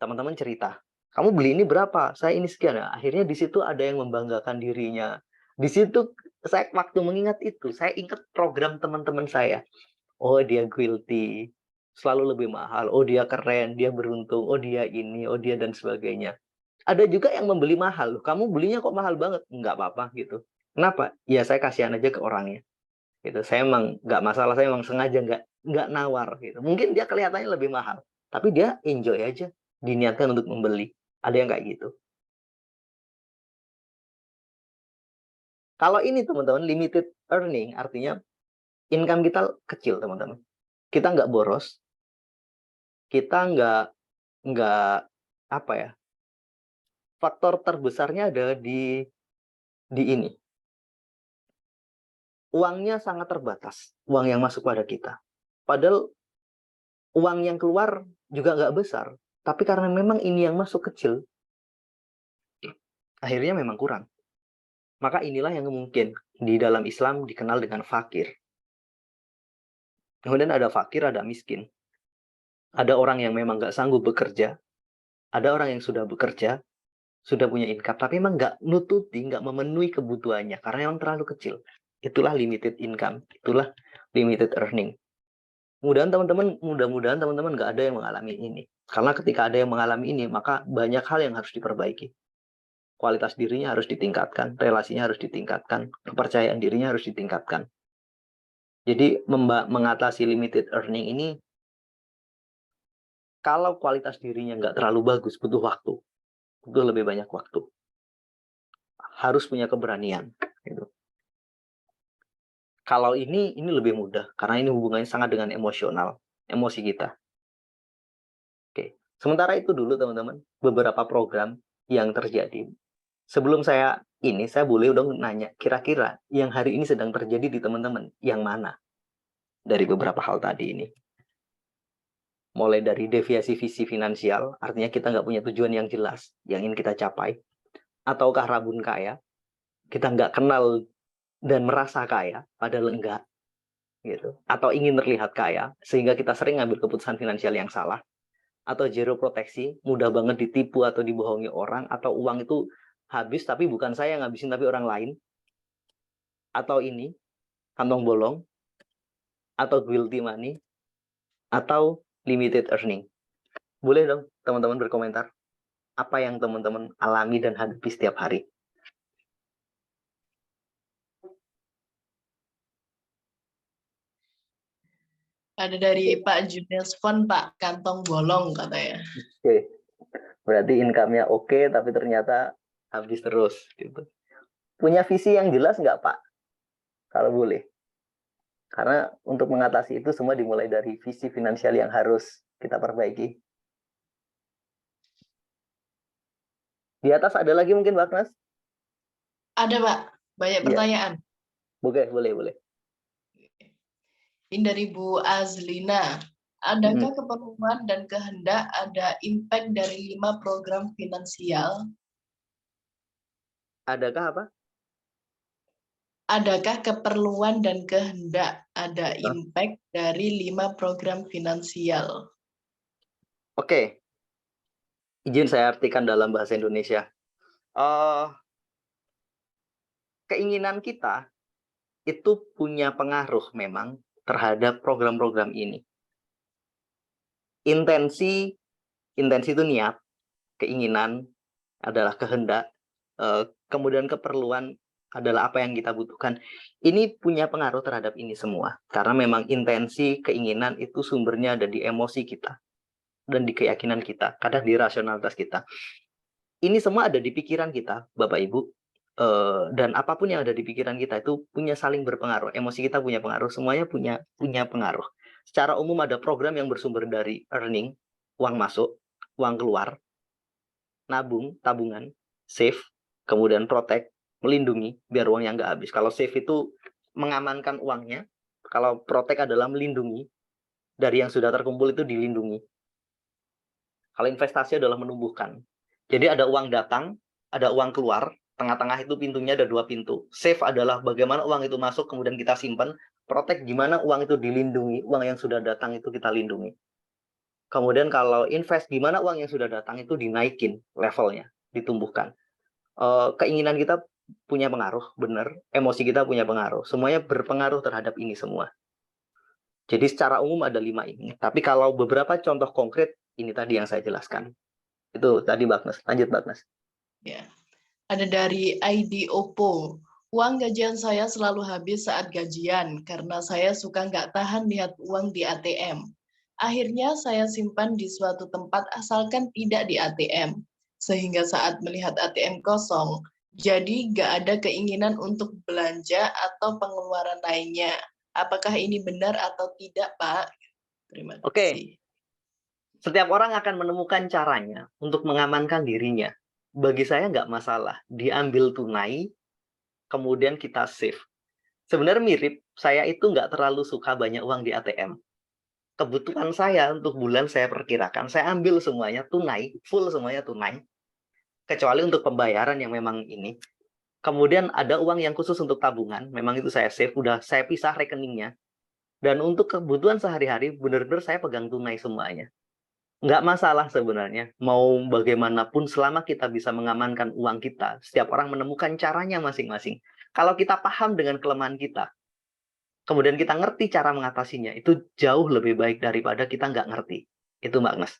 teman-teman cerita, kamu beli ini berapa? Saya ini sekian. Nah, akhirnya di situ ada yang membanggakan dirinya. Di situ saya waktu mengingat itu, saya ingat program teman-teman saya. Oh, dia guilty, selalu lebih mahal. Oh, dia keren, dia beruntung. Oh, dia ini, oh dia dan sebagainya. Ada juga yang membeli mahal. Kamu belinya kok mahal banget? Nggak apa-apa gitu. Kenapa? Ya saya kasihan aja ke orangnya. Gitu. Saya emang nggak masalah, saya emang sengaja nggak nawar gitu. Mungkin dia kelihatannya lebih mahal, tapi dia enjoy aja, diniatkan untuk membeli. Ada yang kayak gitu. Kalau ini teman-teman limited earning, artinya income kita kecil teman-teman. Kita nggak boros, kita nggak apa ya. Faktor terbesarnya ada di ini. Uangnya sangat terbatas, uang yang masuk pada kita. Padahal uang yang keluar juga nggak besar, tapi karena memang ini yang masuk kecil, akhirnya memang kurang. Maka inilah yang mungkin di dalam Islam dikenal dengan fakir. Kemudian ada fakir, ada miskin. Ada orang yang memang nggak sanggup bekerja, ada orang yang sudah bekerja, sudah punya income, tapi memang nggak nututi, nggak memenuhi kebutuhannya karena memang terlalu kecil. Itulah limited income, itulah limited earning. Mudah-mudahan teman-teman nggak ada yang mengalami ini. Karena ketika ada yang mengalami ini, maka banyak hal yang harus diperbaiki. Kualitas dirinya harus ditingkatkan, relasinya harus ditingkatkan, kepercayaan dirinya harus ditingkatkan. Jadi mengatasi limited earning ini, kalau kualitas dirinya nggak terlalu bagus, butuh waktu. Butuh lebih banyak waktu. Harus punya keberanian. Gitu. Kalau ini lebih mudah, karena ini hubungannya sangat dengan emosional, emosi kita. Oke. Sementara itu dulu teman-teman, beberapa program yang terjadi. Sebelum saya boleh dong nanya, kira-kira yang hari ini sedang terjadi di teman-teman, yang mana? Dari beberapa hal tadi ini. Mulai dari deviasi visi finansial, artinya kita nggak punya tujuan yang jelas, yang ingin kita capai. Ataukah rabun kaya, kita nggak kenal dan merasa kaya, padahal enggak. Gitu. Atau ingin terlihat kaya, sehingga kita sering ngambil keputusan finansial yang salah. Atau zero proteksi, mudah banget ditipu atau dibohongi orang, atau uang itu habis, tapi bukan saya yang ngabisin, tapi orang lain. Atau ini, kantong bolong, atau guilty money, atau limited earning. Boleh dong teman-teman berkomentar apa yang teman-teman alami dan hadapi setiap hari. Ada dari Pak Junes Fon, Pak, kantong bolong katanya. Oke, berarti income-nya oke, tapi ternyata habis terus. Gitu. Punya visi yang jelas nggak Pak? Kalau boleh. Karena untuk mengatasi itu semua dimulai dari visi finansial yang harus kita perbaiki. Di atas ada lagi mungkin Pak Agnes? Ada, Pak. Banyak Iya. pertanyaan. Boleh. Ini dari Bu Azlina. Adakah keperluan dan kehendak ada impact dari 5 program finansial? Adakah apa? Adakah keperluan dan kehendak ada impact dari 5 program finansial? Oke. Izin saya artikan dalam bahasa Indonesia. Keinginan kita itu punya pengaruh memang terhadap program-program ini. Intensi itu niat, keinginan adalah kehendak, kemudian keperluan adalah apa yang kita butuhkan. Ini punya pengaruh terhadap ini semua. Karena memang intensi, keinginan itu sumbernya ada di emosi kita dan di keyakinan kita, kadang di rasionalitas kita. Ini semua ada di pikiran kita, Bapak Ibu. Dan apapun yang ada di pikiran kita itu punya saling berpengaruh. Emosi kita punya pengaruh, semuanya punya pengaruh. Secara umum ada program yang bersumber dari earning, uang masuk, uang keluar, nabung, tabungan, save, kemudian protect, melindungi biar uangnya nggak habis. Kalau save itu mengamankan uangnya, kalau protect adalah melindungi dari yang sudah terkumpul itu dilindungi. Kalau investasi adalah menumbuhkan. Jadi ada uang datang, ada uang keluar, tengah-tengah itu pintunya ada 2 pintu. Save adalah bagaimana uang itu masuk, kemudian kita simpan. Protect gimana uang itu dilindungi, uang yang sudah datang itu kita lindungi. Kemudian kalau invest, gimana uang yang sudah datang itu dinaikin levelnya, ditumbuhkan. Keinginan kita punya pengaruh, benar. Emosi kita punya pengaruh. Semuanya berpengaruh terhadap ini semua. Jadi secara umum ada 5 ini. Tapi kalau beberapa contoh konkret, ini tadi yang saya jelaskan. Itu tadi Bagnes. Lanjut Bagnes. Ya. Ada dari ID Oppo. Uang gajian saya selalu habis saat gajian karena saya suka nggak tahan lihat uang di ATM. Akhirnya saya simpan di suatu tempat asalkan tidak di ATM. Sehingga saat melihat ATM kosong, jadi nggak ada keinginan untuk belanja atau pengeluaran lainnya. Apakah ini benar atau tidak, Pak? Terima kasih. Setiap orang akan menemukan caranya untuk mengamankan dirinya. Bagi saya nggak masalah. Diambil tunai, kemudian kita save. Sebenarnya mirip, saya itu nggak terlalu suka banyak uang di ATM. Kebutuhan saya untuk bulan saya perkirakan, saya ambil semuanya tunai, full semuanya tunai. Kecuali untuk pembayaran yang memang ini. Kemudian ada uang yang khusus untuk tabungan, memang itu saya save, udah saya pisah rekeningnya. Dan untuk kebutuhan sehari-hari, benar-benar saya pegang tunai semuanya. Nggak masalah sebenarnya, mau bagaimanapun selama kita bisa mengamankan uang kita, setiap orang menemukan caranya masing-masing. Kalau kita paham dengan kelemahan kita, kemudian kita ngerti cara mengatasinya, itu jauh lebih baik daripada kita nggak ngerti. Itu Mbak Agnes.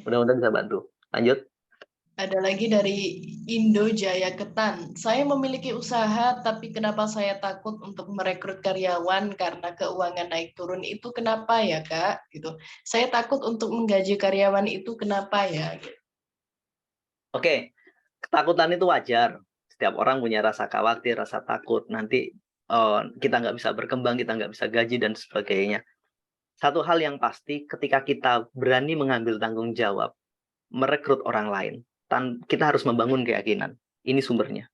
Mudah-mudahan bisa bantu. Lanjut. Ada lagi dari Indo Jaya Ketan. Saya memiliki usaha, tapi kenapa saya takut untuk merekrut karyawan karena keuangan naik turun itu kenapa ya, Kak? Gitu. Saya takut untuk menggaji karyawan itu kenapa ya? Oke, ketakutan itu wajar. Setiap orang punya rasa khawatir, rasa takut. Nanti kita nggak bisa berkembang, kita nggak bisa gaji, dan sebagainya. Satu hal yang pasti, ketika kita berani mengambil tanggung jawab, merekrut orang lain, kita harus membangun keyakinan. Ini sumbernya.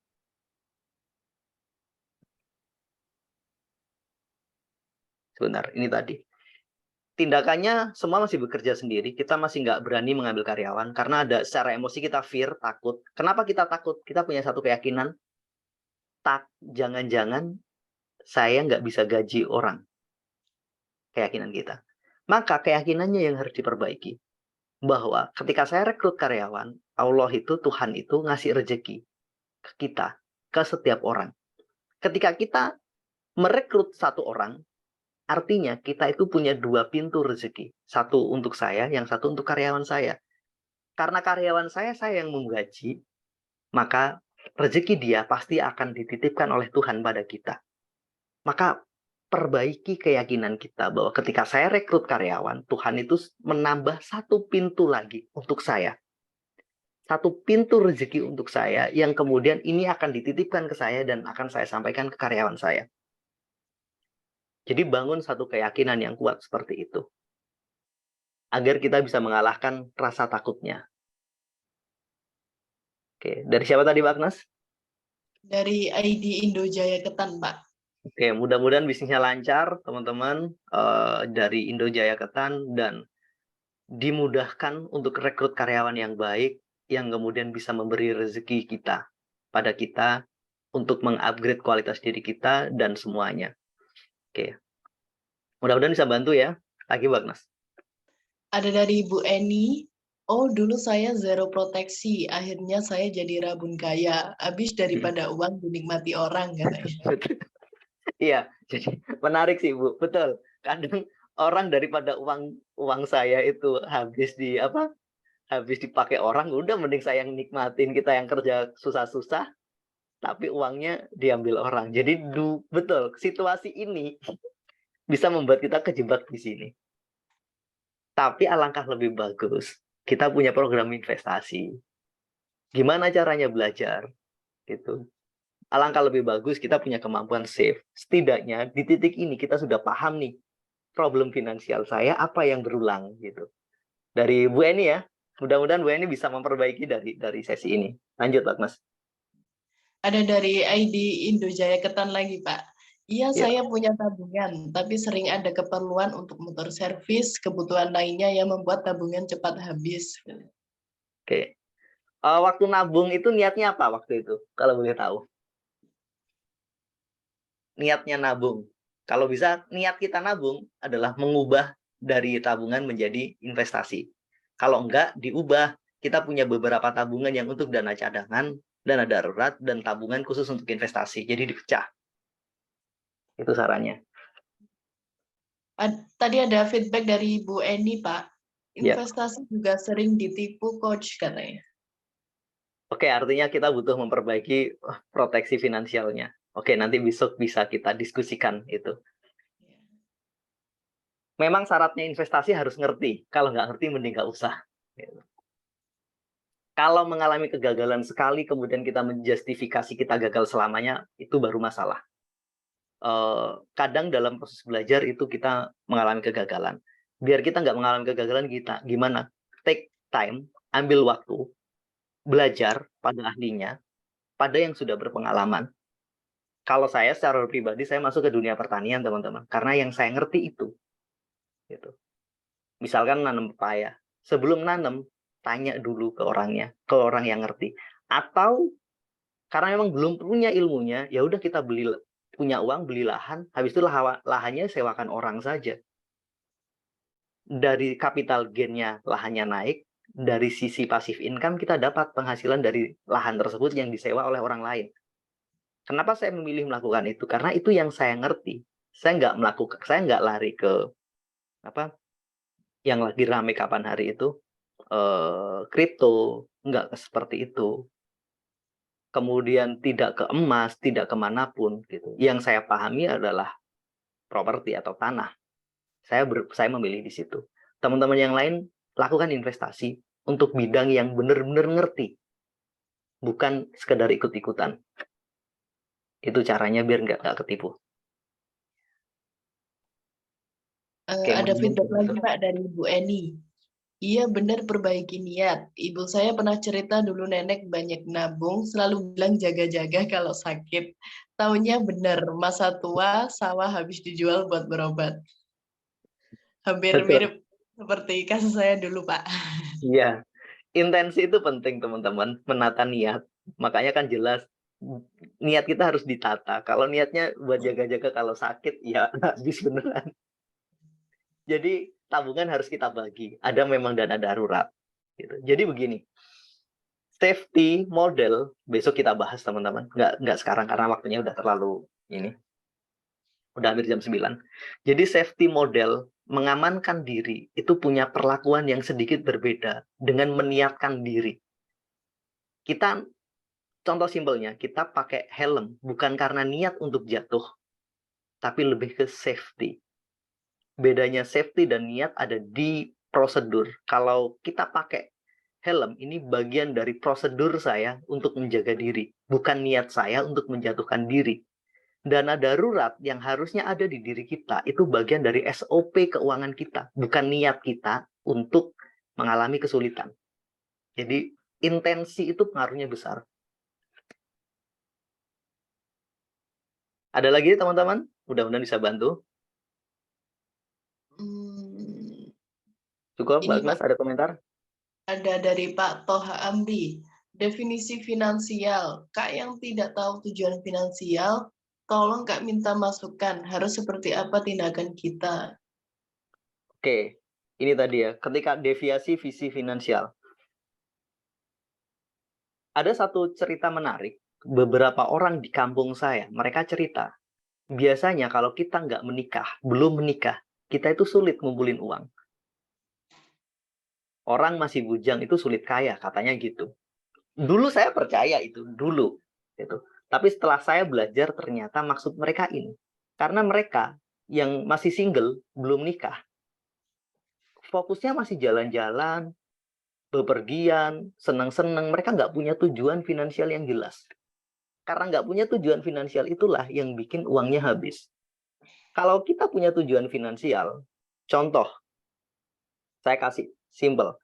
Sebentar, ini tadi. Tindakannya semua masih bekerja sendiri, kita masih nggak berani mengambil karyawan, karena ada secara emosi kita fear, takut. Kenapa kita takut? Kita punya satu keyakinan, jangan-jangan saya nggak bisa gaji orang. Keyakinan kita. Maka keyakinannya yang harus diperbaiki. Bahwa ketika saya rekrut karyawan, Allah itu, Tuhan itu ngasih rezeki ke kita, ke setiap orang. Ketika kita merekrut satu orang, artinya kita itu punya 2 pintu rezeki. Satu untuk saya, yang satu untuk karyawan saya. Karena karyawan saya yang menggaji, maka rezeki dia pasti akan dititipkan oleh Tuhan pada kita. Maka perbaiki keyakinan kita bahwa ketika saya rekrut karyawan, Tuhan itu menambah 1 pintu lagi untuk saya. 1 pintu rezeki untuk saya yang kemudian ini akan dititipkan ke saya dan akan saya sampaikan ke karyawan saya. Jadi bangun satu keyakinan yang kuat seperti itu. Agar kita bisa mengalahkan rasa takutnya. Oke, dari siapa tadi, Mbak Agnes? Dari ID Indo Jaya Ketan, Pak. Oke, mudah-mudahan bisnisnya lancar, teman-teman, dari Indo Jaya Ketan, dan dimudahkan untuk rekrut karyawan yang baik, yang kemudian bisa memberi rezeki kita, pada kita, untuk mengupgrade kualitas diri kita, dan semuanya. Oke, mudah-mudahan bisa bantu ya. Lagi, Mbak Agnes. Ada dari Bu Eni. Oh, dulu saya zero proteksi, akhirnya saya jadi rabun kaya. Habis daripada uang dinikmati orang, katanya. Iya, jadi menarik sih Bu, betul. Kadang orang daripada uang saya itu habis dipakai orang, udah mending saya yang nikmatin, kita yang kerja susah-susah, tapi uangnya diambil orang. Jadi betul, situasi ini bisa membuat kita kejebak di sini. Tapi alangkah lebih bagus, kita punya program investasi. Gimana caranya belajar? Gitu. Alangkah lebih bagus kita punya kemampuan save. Setidaknya di titik ini kita sudah paham nih problem finansial saya apa yang berulang gitu. Dari Bu Eni ya. Mudah-mudahan Bu Eni bisa memperbaiki dari sesi ini. Lanjut, Pak Mas. Ada dari ID Indo Jaya Ketan lagi, Pak. Iya, Ya, saya punya tabungan, tapi sering ada keperluan untuk motor servis, kebutuhan lainnya yang membuat tabungan cepat habis. oke. Waktu nabung itu niatnya apa waktu itu? Kalau boleh tahu. Niatnya nabung. Kalau bisa, niat kita nabung adalah mengubah dari tabungan menjadi investasi. Kalau enggak, diubah. Kita punya beberapa tabungan yang untuk dana cadangan, dana darurat, dan tabungan khusus untuk investasi. Jadi dipecah. Itu sarannya. Tadi ada feedback dari Bu Eni, Pak. Ya. Investasi juga sering ditipu coach katanya. Oke, artinya kita butuh memperbaiki proteksi finansialnya. Oke, nanti besok bisa kita diskusikan itu. Memang syaratnya investasi harus ngerti. Kalau nggak ngerti, mending nggak usah. Kalau mengalami kegagalan sekali, kemudian kita menjustifikasi kita gagal selamanya, itu baru masalah. Kadang dalam proses belajar itu kita mengalami kegagalan. Biar kita nggak mengalami kegagalan, kita gimana? Take time, ambil waktu, belajar pada ahlinya, pada yang sudah berpengalaman. Kalau saya secara pribadi, saya masuk ke dunia pertanian, teman-teman. Karena yang saya ngerti itu. Gitu. Misalkan nanam pepaya. Sebelum nanam, tanya dulu ke orangnya, ke orang yang ngerti. Atau karena memang belum punya ilmunya, ya udah kita punya uang, beli lahan, habis itu lahannya sewakan orang saja. Dari capital gain-nya lahannya naik, dari sisi passive income kita dapat penghasilan dari lahan tersebut yang disewa oleh orang lain. Kenapa saya memilih melakukan itu? Karena itu yang saya ngerti. Saya nggak lari ke apa yang lagi rame kapan hari itu, kripto, nggak seperti itu. Kemudian tidak ke emas, tidak kemanapun gitu. Yang saya pahami adalah properti atau tanah. Saya memilih di situ. Teman-teman yang lain lakukan investasi untuk bidang yang benar-benar ngerti, bukan sekedar ikut-ikutan. Itu caranya biar nggak ketipu. Oke, Ada mudah-mudahan feedback lagi, itu. Pak, dari Bu Eni. Iya, benar, perbaiki niat. Ibu saya pernah cerita dulu nenek banyak nabung, selalu bilang jaga-jaga kalau sakit. Taunya benar, masa tua sawah habis dijual buat berobat. Hampir Betul. mirip seperti kasus saya dulu, Pak. Iya, intensi itu penting teman-teman, menata niat. Makanya kan jelas niat kita harus ditata. Kalau niatnya buat jaga-jaga kalau sakit, ya habis beneran. Jadi tabungan harus kita bagi. Ada memang dana darurat. Gitu. Jadi begini, safety model besok kita bahas teman-teman. Nggak sekarang karena waktunya udah terlalu ini. Udah hampir jam 9. Jadi safety model mengamankan diri itu punya perlakuan yang sedikit berbeda dengan meniatkan diri. Kita contoh simpelnya, kita pakai helm bukan karena niat untuk jatuh, tapi lebih ke safety. Bedanya safety dan niat ada di prosedur. Kalau kita pakai helm, ini bagian dari prosedur saya untuk menjaga diri, bukan niat saya untuk menjatuhkan diri. Dana darurat yang harusnya ada di diri kita itu bagian dari SOP keuangan kita, bukan niat kita untuk mengalami kesulitan. Jadi intensi itu pengaruhnya besar. Ada lagi teman-teman? Mudah-mudahan bisa bantu. Hmm, Cukup, Mbak ini, Pak, Agnes, ada komentar? ada dari Pak Toha Amri. Definisi finansial. Kak yang tidak tahu tujuan finansial, tolong Kak minta masukan. Harus seperti apa tindakan kita? Oke, ini tadi ya, ketika deviasi visi finansial. Ada satu cerita menarik, beberapa orang di kampung saya, mereka cerita, biasanya kalau kita nggak menikah, belum menikah, kita itu sulit ngumpulin uang. Orang masih bujang itu sulit kaya, katanya gitu. Dulu saya percaya itu, dulu. Gitu. Tapi setelah saya belajar, ternyata maksud mereka ini. Karena mereka yang masih single, belum nikah, fokusnya masih jalan-jalan, bepergian, senang-senang. Mereka nggak punya tujuan finansial yang jelas. Karena nggak punya tujuan finansial itulah yang bikin uangnya habis. Kalau kita punya tujuan finansial, contoh, saya kasih simple.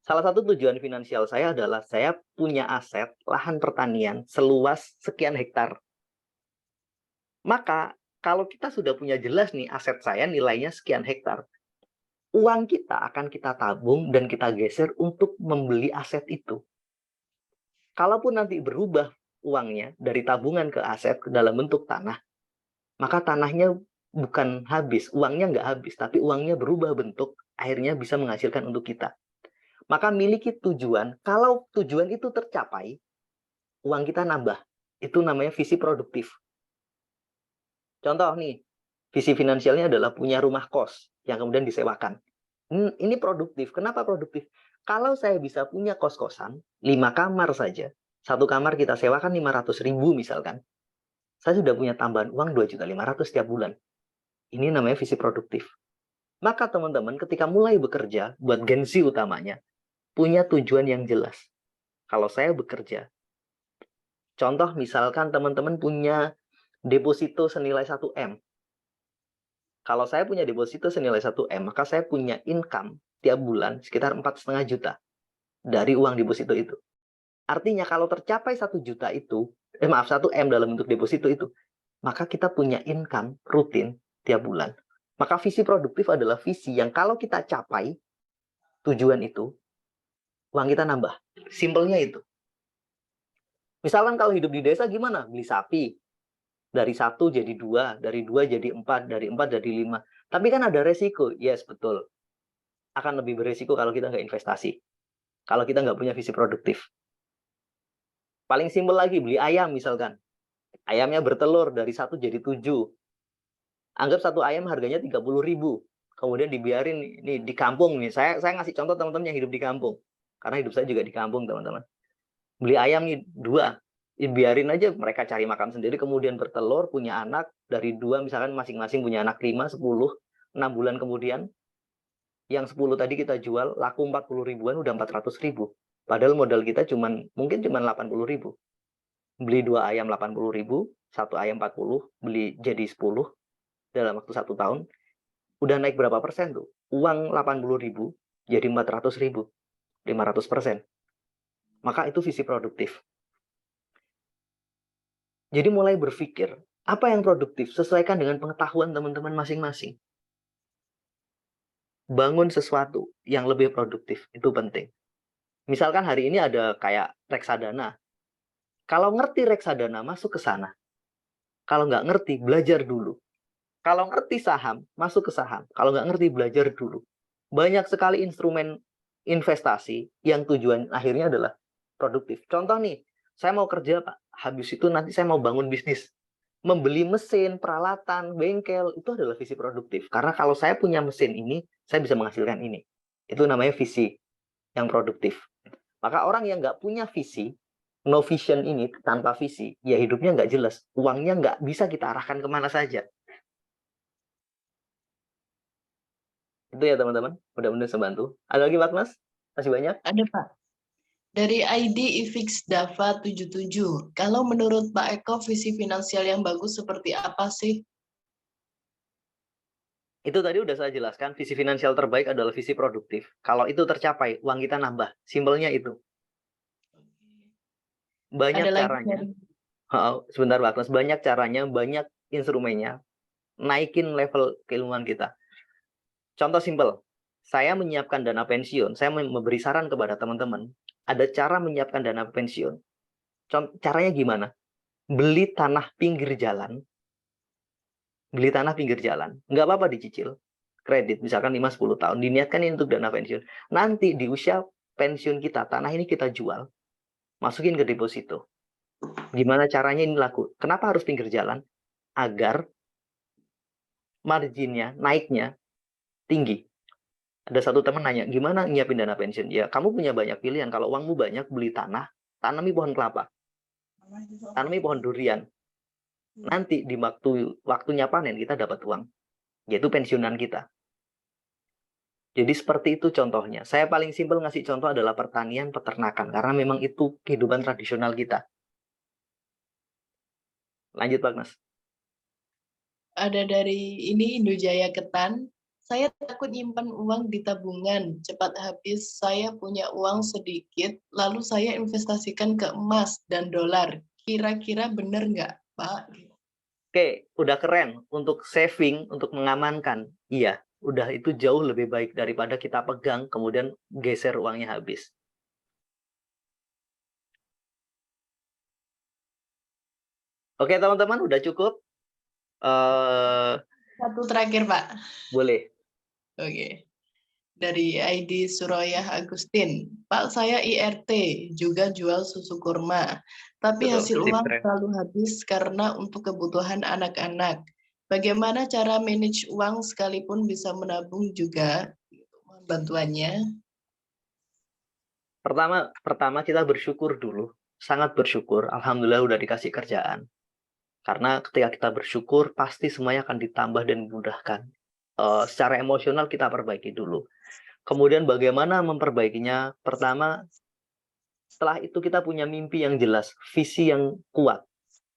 Salah satu tujuan finansial saya adalah saya punya aset lahan pertanian seluas sekian hektar. Maka Kalau kita sudah punya jelas nih aset saya nilainya sekian hektar, uang kita akan kita tabung dan kita geser untuk membeli aset itu. Kalaupun nanti berubah uangnya dari tabungan ke aset dalam bentuk tanah, maka tanahnya bukan habis, uangnya nggak habis, tapi uangnya berubah bentuk, akhirnya bisa menghasilkan untuk kita. Maka miliki tujuan, kalau tujuan itu tercapai, uang kita nambah. Itu namanya visi produktif. Contoh nih, visi finansialnya adalah punya rumah kos yang kemudian disewakan. Ini produktif. Kenapa produktif? Kalau saya bisa punya kos-kosan, 5 kamar saja, satu kamar kita sewakan 500.000 misalkan, saya sudah punya tambahan uang 2.500.000 setiap bulan. Ini namanya visi produktif. Maka teman-teman ketika mulai bekerja, buat gengsi utamanya, punya tujuan yang jelas. Kalau saya bekerja, contoh misalkan teman-teman punya deposito senilai 1 M. Kalau saya punya deposito senilai 1 M, maka saya punya income tiap bulan sekitar 4,5 juta dari uang deposito itu. Artinya kalau tercapai 1 juta itu, 1 M dalam bentuk deposito itu, maka kita punya income rutin tiap bulan. Maka visi produktif adalah visi yang kalau kita capai tujuan itu, uang kita nambah. Simpelnya itu. Misalkan kalau hidup di desa gimana? Beli sapi. Dari 1 jadi 2, dari 2 jadi 4, dari 4 jadi 5. Tapi kan ada resiko. Yes, betul. Akan lebih beresiko kalau kita nggak investasi. Kalau kita nggak punya visi produktif. Paling simpel lagi, beli ayam misalkan. Ayamnya bertelur dari 1 jadi 7. Anggap 1 ayam harganya 30.000. Kemudian dibiarin nih di kampung nih. Saya ngasih contoh teman-teman yang hidup di kampung. Karena hidup saya juga di kampung, teman-teman. Beli ayam nih 2. Biarin aja mereka cari makan sendiri, kemudian bertelur, punya anak, dari 2 misalkan masing-masing punya anak 5, 10, 6 bulan kemudian, yang 10 tadi kita jual, laku 40 ribuan, udah 400.000. Padahal modal kita mungkin cuman 80.000. Beli 2 ayam 80.000, 1 ayam 40, beli jadi 10, dalam waktu 1 tahun, udah naik berapa persen tuh? Uang 80.000 jadi 400.000, 500%. Maka itu visi produktif. Jadi mulai berpikir, apa yang produktif? Sesuaikan dengan pengetahuan teman-teman masing-masing. Bangun sesuatu yang lebih produktif, itu penting. Misalkan hari ini ada kayak reksadana. Kalau ngerti reksadana, masuk ke sana. Kalau nggak ngerti, belajar dulu. Kalau ngerti saham, masuk ke saham. Kalau nggak ngerti, belajar dulu. Banyak sekali instrumen investasi yang tujuan akhirnya adalah produktif. Contoh nih, saya mau kerja, Pak. Habis itu nanti saya mau bangun bisnis. Membeli mesin, peralatan, bengkel, itu adalah visi produktif. Karena kalau saya punya mesin ini, saya bisa menghasilkan ini. Itu namanya visi yang produktif. Maka orang yang nggak punya visi, no vision ini, tanpa visi, ya hidupnya nggak jelas. Uangnya nggak bisa kita arahkan kemana saja. Itu ya teman-teman, mudah-mudahan bisa bantu. Ada lagi Pak Mas? Masih banyak? Ada Pak. Dari ID Ifix Dava 77, kalau menurut Pak Eko visi finansial yang bagus seperti apa sih? Itu tadi udah saya jelaskan, visi finansial terbaik adalah visi produktif. Kalau itu tercapai, uang kita nambah. Simpelnya itu. Banyak Ada lagi caranya. dari Sebentar Pak Mas, banyak caranya, banyak instrumennya. Naikin level keilmuan kita. Contoh simpel, saya menyiapkan dana pensiun, saya memberi saran kepada teman-teman, ada cara menyiapkan dana pensiun. Caranya gimana? Beli tanah pinggir jalan, nggak apa-apa dicicil, kredit, misalkan 5-10 tahun, diniatkan ini untuk dana pensiun. Nanti di usia pensiun kita, tanah ini kita jual, masukin ke deposito. Gimana caranya ini laku? Kenapa harus pinggir jalan? Agar marginnya, naiknya tinggi. Ada satu teman nanya, gimana nyiapin dana pensiun? Ya, kamu punya banyak pilihan. Kalau uangmu banyak, beli tanah, tanami pohon kelapa, tanami pohon durian. Nanti di waktunya panen, kita dapat uang. Yaitu pensiunan kita. Jadi seperti itu contohnya. Saya paling simpel ngasih contoh adalah pertanian, peternakan. Karena memang itu kehidupan tradisional kita. Lanjut, Pak Mas. Ada dari ini Indojaya Ketan. Saya takut nyimpan uang di tabungan, cepat habis. Saya punya uang sedikit, lalu saya investasikan ke emas dan dolar. Kira-kira benar nggak, Pak? Oke, udah keren untuk saving, untuk mengamankan. Iya, udah itu jauh lebih baik daripada kita pegang, kemudian geser uangnya habis. Oke, teman-teman, udah cukup? Satu terakhir, Pak. Boleh. Oke. Dari ID Suroyah Agustin. Pak, saya IRT, juga jual susu kurma. Tapi Betul, hasil sip, uang keren. selalu habis karena untuk kebutuhan anak-anak. Bagaimana cara manage uang sekalipun bisa menabung juga? Mohon bantuannya. Pertama kita bersyukur dulu. Sangat bersyukur. Alhamdulillah udah dikasih kerjaan. Karena ketika kita bersyukur, pasti semuanya akan ditambah dan dimudahkan. Secara emosional kita perbaiki dulu. Kemudian bagaimana memperbaikinya? Pertama, setelah itu kita punya mimpi yang jelas, visi yang kuat.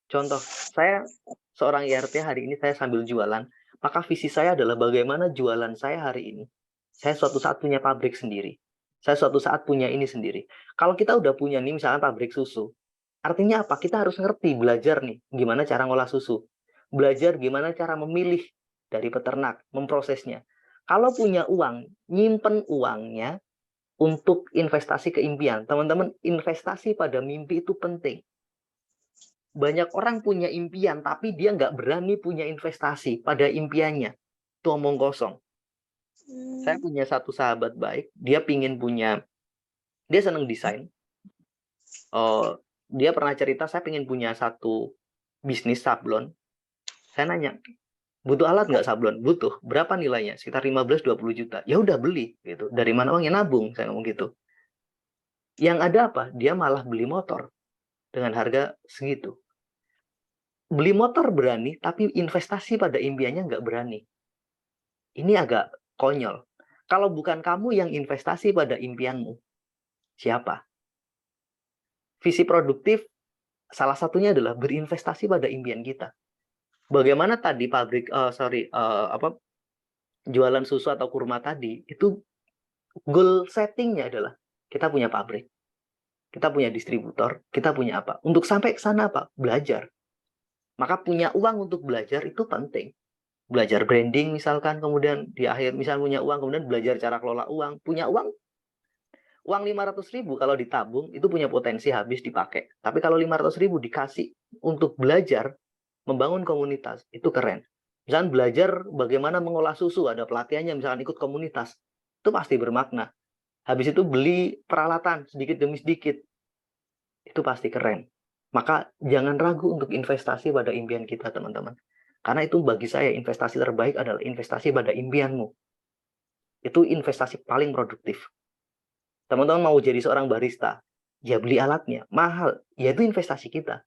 Contoh, saya seorang IRT hari ini saya sambil jualan, maka visi saya adalah bagaimana jualan saya hari ini. Saya suatu saat punya pabrik sendiri. Saya suatu saat punya ini sendiri. Kalau kita udah punya nih misalnya pabrik susu, artinya apa? Kita harus ngerti, belajar nih gimana cara ngolah susu. Belajar gimana cara memilih dari peternak, memprosesnya. Kalau punya uang, nyimpen uangnya untuk investasi ke impian. Teman-teman, investasi pada mimpi itu penting. Banyak orang punya impian, tapi dia nggak berani punya investasi pada impiannya. Itu omong kosong. Saya punya satu sahabat baik, dia senang desain. Dia pernah cerita, saya pingin punya satu bisnis sablon. Saya nanya, butuh alat nggak sablon? Butuh. Berapa nilainya? Sekitar 15-20 juta. Ya udah beli. Gitu. Dari mana uangnya? Nabung. Saya ngomong gitu. Yang ada apa? Dia malah beli motor dengan harga segitu. Beli motor berani, tapi investasi pada impiannya nggak berani. Ini agak konyol. Kalau bukan kamu yang investasi pada impianmu, siapa? Visi produktif salah satunya adalah berinvestasi pada impian kita. Bagaimana tadi jualan susu atau kurma tadi, itu goal settingnya adalah kita punya pabrik, kita punya distributor, kita punya apa? Untuk sampai ke sana apa? Belajar. Maka punya uang untuk belajar itu penting. Belajar branding misalkan, kemudian di akhir misal punya uang, kemudian belajar cara kelola uang. Punya uang 500.000 kalau ditabung itu punya potensi habis dipakai. Tapi kalau 500.000 dikasih untuk belajar membangun komunitas, itu keren. Misalkan belajar bagaimana mengolah susu, ada pelatihannya, misalkan ikut komunitas, itu pasti bermakna. Habis itu beli peralatan sedikit demi sedikit, itu pasti keren. Maka jangan ragu untuk investasi pada impian kita, teman-teman. Karena itu bagi saya investasi terbaik adalah investasi pada impianmu. Itu investasi paling produktif. Teman-teman mau jadi seorang barista, ya beli alatnya, mahal, ya itu investasi kita.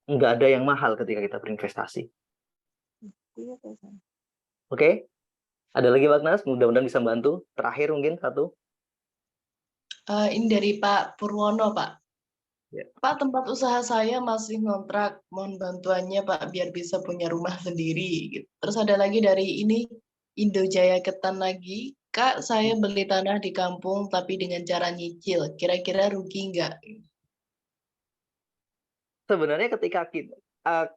Nggak ada yang mahal ketika kita berinvestasi. Oke? Ada lagi Pak Nas? Mudah-mudahan bisa membantu. Terakhir mungkin satu. Ini dari Pak Purwono, Pak. Ya. Pak, tempat usaha saya masih ngontrak. Mohon bantuannya, Pak, biar bisa punya rumah sendiri. Gitu. Terus ada lagi dari ini, Indojaya Ketan lagi. Kak, saya beli tanah di kampung, tapi dengan cara nyicil. Kira-kira rugi nggak? Sebenarnya ketika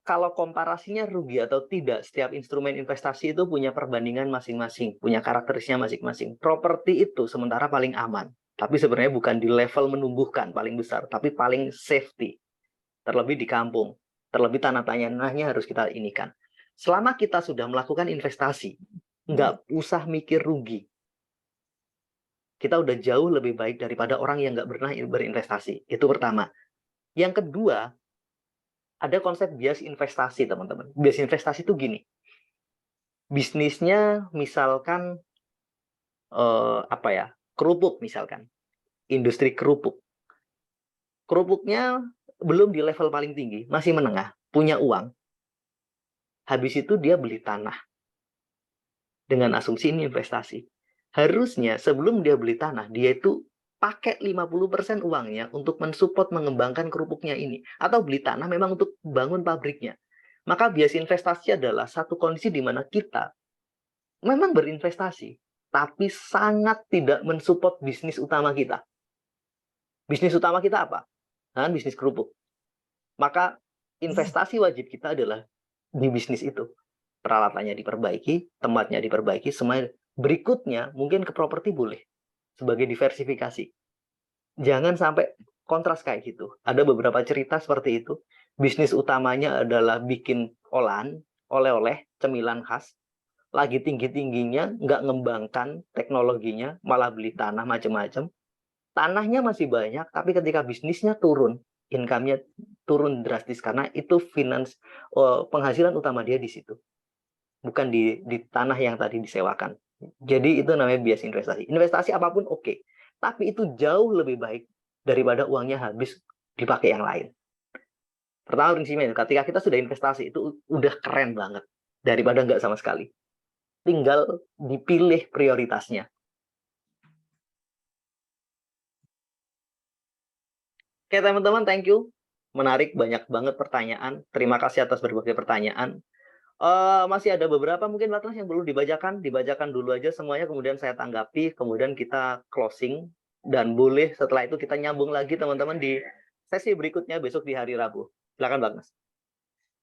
kalau komparasinya rugi atau tidak, setiap instrumen investasi itu punya perbandingan masing-masing, punya karakteristiknya masing-masing. Properti itu sementara paling aman, tapi sebenarnya bukan di level menumbuhkan paling besar, tapi paling safety. Terlebih di kampung, terlebih tanahnya harus kita inikan. Selama kita sudah melakukan investasi, nggak usah mikir rugi. Kita udah jauh lebih baik daripada orang yang nggak pernah berinvestasi. Itu pertama. Yang kedua, ada konsep bias investasi, teman-teman. Bias investasi itu gini. Bisnisnya misalkan kerupuk misalkan. Industri kerupuk. Kerupuknya belum di level paling tinggi, masih menengah, punya uang. Habis itu dia beli tanah. Dengan asumsi ini investasi. Harusnya sebelum dia beli tanah, dia itu pakai 50% uangnya untuk mensupport mengembangkan kerupuknya ini. Atau beli tanah memang untuk bangun pabriknya. Maka bias investasi adalah satu kondisi di mana kita memang berinvestasi, tapi sangat tidak mensupport bisnis utama kita. Bisnis utama kita apa? Bisnis kerupuk. Maka investasi wajib kita adalah di bisnis itu. Peralatannya diperbaiki, tempatnya diperbaiki, semua berikutnya mungkin ke properti boleh sebagai diversifikasi. Jangan sampai kontras kayak gitu. Ada beberapa cerita seperti itu. Bisnis utamanya adalah bikin olahan, oleh-oleh, cemilan khas. Lagi tinggi-tingginya, nggak ngembangkan teknologinya, malah beli tanah macam-macam. Tanahnya masih banyak, tapi ketika bisnisnya turun, income-nya turun drastis karena itu penghasilan utama dia di situ, bukan di tanah yang tadi disewakan. Jadi itu namanya bias investasi. Investasi apapun oke, tapi itu jauh lebih baik daripada uangnya habis dipakai yang lain. Pertama prinsipnya, ketika kita sudah investasi itu udah keren banget daripada nggak sama sekali. Tinggal dipilih prioritasnya. Oke teman-teman, thank you. Menarik, banyak banget pertanyaan. Terima kasih atas berbagai pertanyaan. Masih ada beberapa mungkin Batnas yang perlu dibacakan dulu aja semuanya, kemudian saya tanggapi, kemudian kita closing, dan boleh setelah itu kita nyambung lagi teman-teman di sesi berikutnya besok di hari Rabu. Silakan Batnas.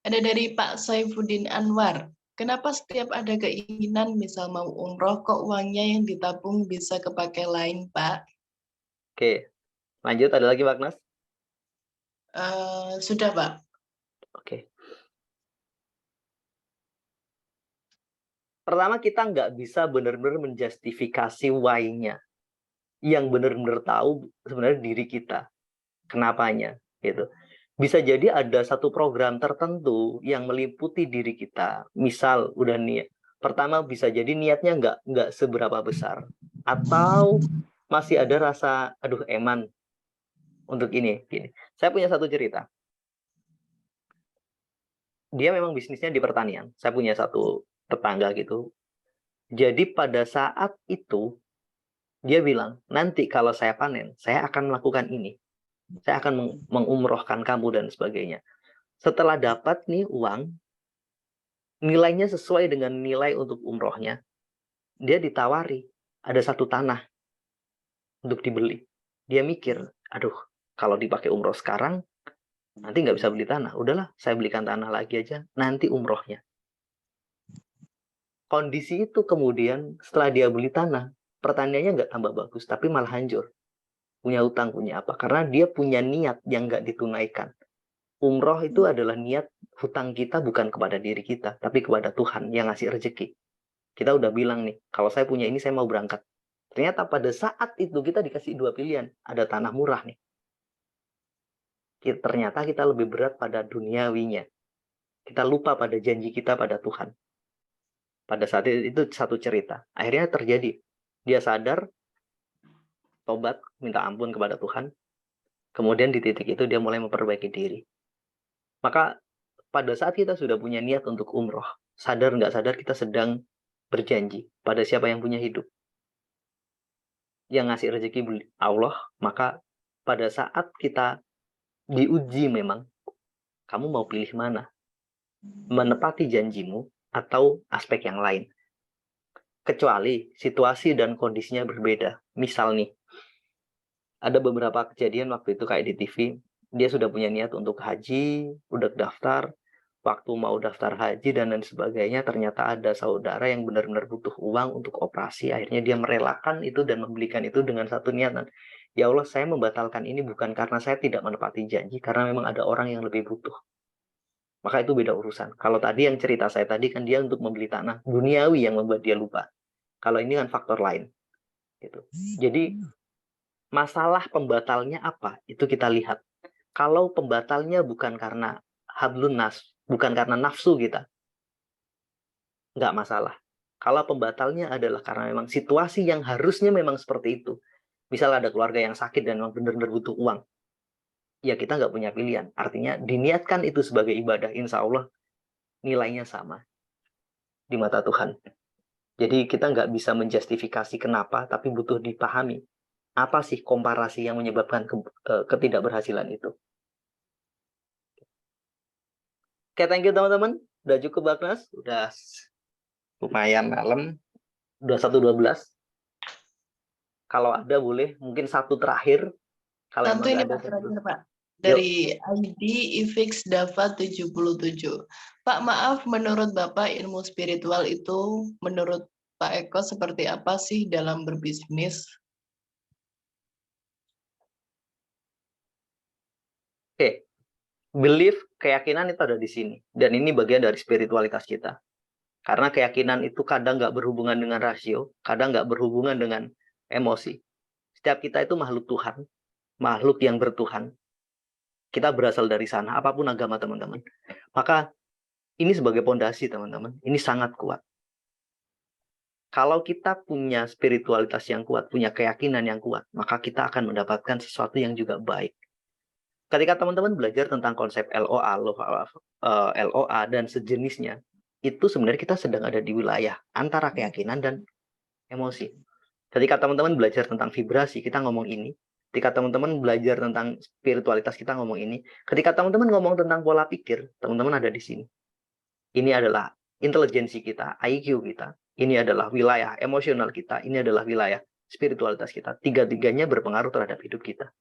Ada dari Pak Saifuddin Anwar. Kenapa setiap ada keinginan misal mau umroh, kok uangnya yang ditabung bisa kepakai lain, Pak? Oke, lanjut, ada lagi Batnas? Sudah, Pak. Oke. Pertama, kita nggak bisa benar-benar menjustifikasi why-nya. Yang benar-benar tahu sebenarnya diri kita. Kenapanya, gitu. Bisa jadi ada satu program tertentu yang meliputi diri kita. Misal, udah niat. Pertama, bisa jadi niatnya nggak seberapa besar. Atau masih ada rasa, aduh eman untuk ini. Gini. Saya punya satu cerita. Dia memang bisnisnya di pertanian. Saya punya satu tetangga gitu. Jadi pada saat itu, dia bilang, nanti kalau saya panen, saya akan melakukan ini. Saya akan mengumrohkan kamu dan sebagainya. Setelah dapat nih uang, nilainya sesuai dengan nilai untuk umrohnya, dia ditawari ada satu tanah untuk dibeli. Dia mikir, aduh, kalau dipakai umroh sekarang, nanti nggak bisa beli tanah. Udahlah, saya belikan tanah lagi aja, nanti umrohnya. Kondisi itu kemudian setelah dia beli tanah, pertaniannya nggak tambah bagus, tapi malah hancur. Punya utang, punya apa. Karena dia punya niat yang nggak ditunaikan. Umroh itu adalah niat hutang kita bukan kepada diri kita, tapi kepada Tuhan yang ngasih rezeki. Kita udah bilang nih, kalau saya punya ini saya mau berangkat. Ternyata pada saat itu kita dikasih dua pilihan. Ada tanah murah nih. Ternyata kita lebih berat pada duniawinya. Kita lupa pada janji kita pada Tuhan. Pada saat itu satu cerita. Akhirnya terjadi. Dia sadar, tobat, minta ampun kepada Tuhan. Kemudian di titik itu dia mulai memperbaiki diri. Maka pada saat kita sudah punya niat untuk umroh, sadar nggak sadar kita sedang berjanji pada siapa yang punya hidup. Yang ngasih rezeki Allah, maka pada saat kita diuji memang, kamu mau pilih mana? Menepati janjimu atau aspek yang lain? Kecuali situasi dan kondisinya berbeda. Misal nih, ada beberapa kejadian waktu itu kayak di TV, dia sudah punya niat untuk haji, udah daftar, waktu mau daftar haji dan lain sebagainya, ternyata ada saudara yang benar-benar butuh uang untuk operasi, akhirnya dia merelakan itu dan membelikan itu dengan satu niatan. Ya Allah, saya membatalkan ini bukan karena saya tidak menepati janji, karena memang ada orang yang lebih butuh. Maka itu beda urusan. Kalau tadi yang cerita saya tadi kan dia untuk membeli tanah, duniawi yang membuat dia lupa. Kalau ini kan faktor lain. Gitu. Jadi masalah pembatalnya apa? Itu kita lihat. Kalau pembatalnya bukan karena hablun nas, bukan karena nafsu kita, nggak masalah. Kalau pembatalnya adalah karena memang situasi yang harusnya memang seperti itu. Misal ada keluarga yang sakit dan memang benar-benar butuh uang. Ya kita nggak punya pilihan. Artinya diniatkan itu sebagai ibadah. Insya Allah nilainya sama di mata Tuhan. Jadi kita nggak bisa menjustifikasi kenapa, tapi butuh dipahami. Apa sih komparasi yang menyebabkan ketidakberhasilan itu. Oke, thank you teman-teman. Udah cukup Bagnas. Udah lumayan malam. Udah 1:12. Kalau ada boleh mungkin satu terakhir. Kalau Satu emang ini nggak ada Pak, terakhir Pak. Dari ID Ifix Dava 77. Pak, maaf, menurut Bapak ilmu spiritual itu menurut Pak Eko seperti apa sih dalam berbisnis? Oke, belief, keyakinan itu ada di sini. Dan ini bagian dari spiritualitas kita. Karena keyakinan itu kadang nggak berhubungan dengan rasio, kadang nggak berhubungan dengan emosi. Setiap kita itu makhluk Tuhan, makhluk yang bertuhan. Kita berasal dari sana, apapun agama teman-teman. Maka ini sebagai pondasi teman-teman, ini sangat kuat. Kalau kita punya spiritualitas yang kuat, punya keyakinan yang kuat, maka kita akan mendapatkan sesuatu yang juga baik. Ketika teman-teman belajar tentang konsep LOA dan sejenisnya, itu sebenarnya kita sedang ada di wilayah antara keyakinan dan emosi. Ketika teman-teman belajar tentang vibrasi, kita ngomong ini. Ketika teman-teman belajar tentang spiritualitas, kita ngomong ini. Ketika teman-teman ngomong tentang pola pikir, teman-teman ada di sini. Ini adalah intelijensi kita, IQ kita. Ini adalah wilayah emosional kita. Ini adalah wilayah spiritualitas kita. Tiga-tiganya berpengaruh terhadap hidup kita.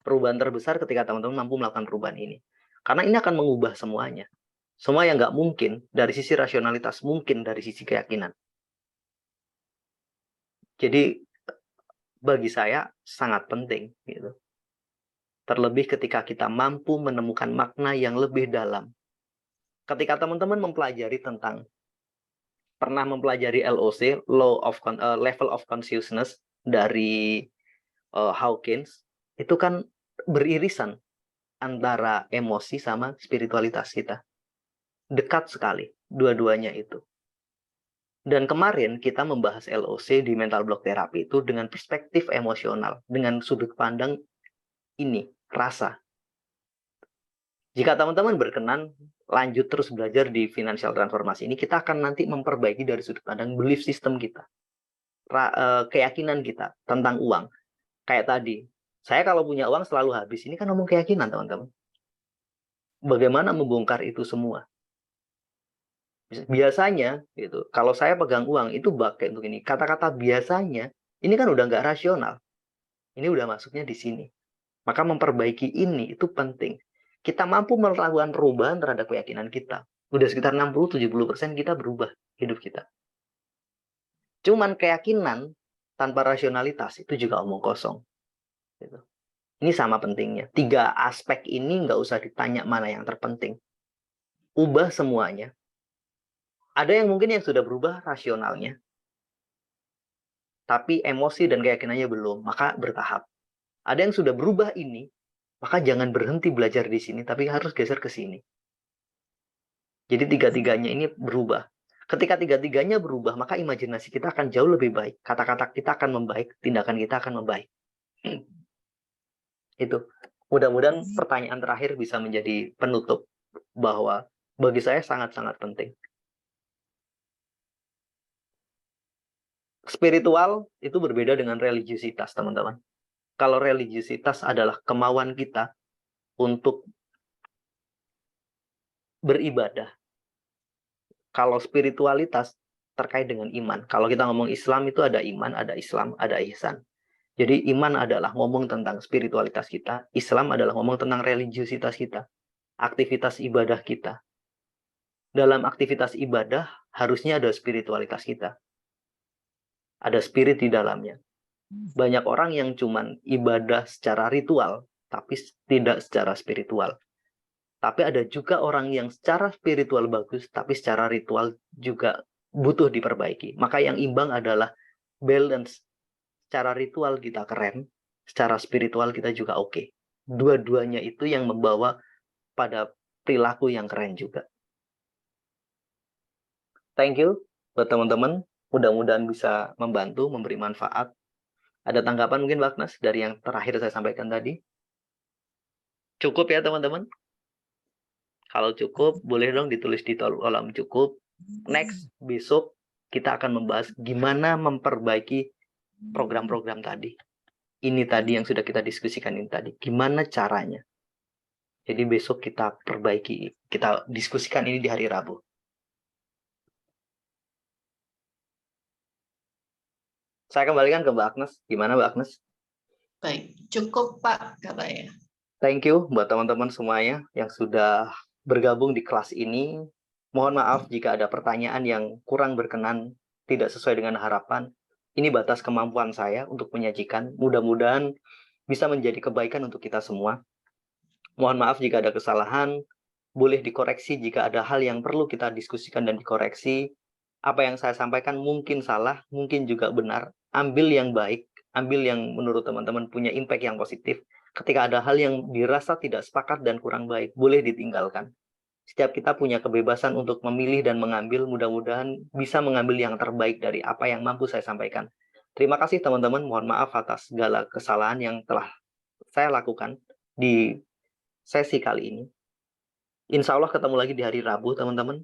Perubahan terbesar ketika teman-teman mampu melakukan perubahan ini. Karena ini akan mengubah semuanya. Semua yang nggak mungkin dari sisi rasionalitas, mungkin dari sisi keyakinan. Jadi bagi saya sangat penting gitu. Terlebih ketika kita mampu menemukan makna yang lebih dalam. Ketika teman-teman mempelajari tentang pernah mempelajari LOC, Level of Consciousness dari Hawkins, itu kan beririsan antara emosi sama spiritualitas kita. Dekat sekali dua-duanya itu. Dan kemarin kita membahas LOC di mental block therapy itu dengan perspektif emosional, dengan sudut pandang ini, rasa. Jika teman-teman berkenan lanjut terus belajar di financial transformasi ini, kita akan nanti memperbaiki dari sudut pandang belief system kita, keyakinan kita tentang uang. Kayak tadi, saya kalau punya uang selalu habis. Ini kan ngomong keyakinan, teman-teman. Bagaimana membongkar itu semua? Biasanya, gitu, kalau saya pegang uang itu pakai untuk ini. Kata-kata biasanya, ini kan udah nggak rasional. Ini udah masuknya di sini. Maka memperbaiki ini itu penting. Kita mampu melakukan perubahan terhadap keyakinan kita. Udah sekitar 60-70% kita berubah hidup kita. Cuman keyakinan tanpa rasionalitas itu juga omong kosong. Gitu. Ini sama pentingnya. 3 aspek ini nggak usah ditanya mana yang terpenting. Ubah semuanya. Ada yang mungkin yang sudah berubah rasionalnya. Tapi emosi dan keyakinannya belum. Maka bertahap. Ada yang sudah berubah ini. Maka jangan berhenti belajar di sini. Tapi harus geser ke sini. Jadi tiga-tiganya ini berubah. Ketika tiga-tiganya berubah, maka imajinasi kita akan jauh lebih baik. Kata-kata kita akan membaik, tindakan kita akan membaik. Itu. Mudah-mudahan pertanyaan terakhir bisa menjadi penutup bahwa bagi saya sangat-sangat penting. Spiritual itu berbeda dengan religiusitas, teman-teman. Kalau religiusitas adalah kemauan kita untuk beribadah. Kalau spiritualitas terkait dengan iman. Kalau kita ngomong Islam itu ada iman, ada Islam, ada ihsan. Jadi iman adalah ngomong tentang spiritualitas kita, Islam adalah ngomong tentang religiusitas kita, aktivitas ibadah kita. Dalam aktivitas ibadah harusnya ada spiritualitas kita. Ada spirit di dalamnya. Banyak orang yang cuman ibadah secara ritual, tapi tidak secara spiritual. Tapi ada juga orang yang secara spiritual bagus, tapi secara ritual juga butuh diperbaiki. Maka yang imbang adalah balance. Secara ritual kita keren, secara spiritual kita juga oke. Dua-duanya itu yang membawa pada perilaku yang keren juga. Thank you buat teman-teman. Mudah-mudahan bisa membantu, memberi manfaat. Ada tanggapan mungkin Mbak Agnes dari yang terakhir saya sampaikan tadi? Cukup ya teman-teman? Kalau cukup, boleh dong ditulis di kolom cukup. Next, besok kita akan membahas gimana memperbaiki program-program tadi. Ini tadi yang sudah kita diskusikan ini tadi. Gimana caranya? Jadi besok kita perbaiki, kita diskusikan ini di hari Rabu. Saya kembalikan ke Mbak Agnes. Gimana Mbak Agnes? Baik, cukup Pak katanya. Thank you buat teman-teman semuanya yang sudah bergabung di kelas ini. Mohon maaf jika ada pertanyaan yang kurang berkenan, tidak sesuai dengan harapan. Ini batas kemampuan saya untuk menyajikan. Mudah-mudahan bisa menjadi kebaikan untuk kita semua. Mohon maaf jika ada kesalahan, boleh dikoreksi jika ada hal yang perlu kita diskusikan dan dikoreksi. Apa yang saya sampaikan mungkin salah, mungkin juga benar. Ambil yang baik, ambil yang menurut teman-teman punya impact yang positif. Ketika ada hal yang dirasa tidak sepakat dan kurang baik, boleh ditinggalkan. Setiap kita punya kebebasan untuk memilih dan mengambil, mudah-mudahan bisa mengambil yang terbaik dari apa yang mampu saya sampaikan. Terima kasih teman-teman, mohon maaf atas segala kesalahan yang telah saya lakukan di sesi kali ini. Insya Allah ketemu lagi di hari Rabu, teman-teman.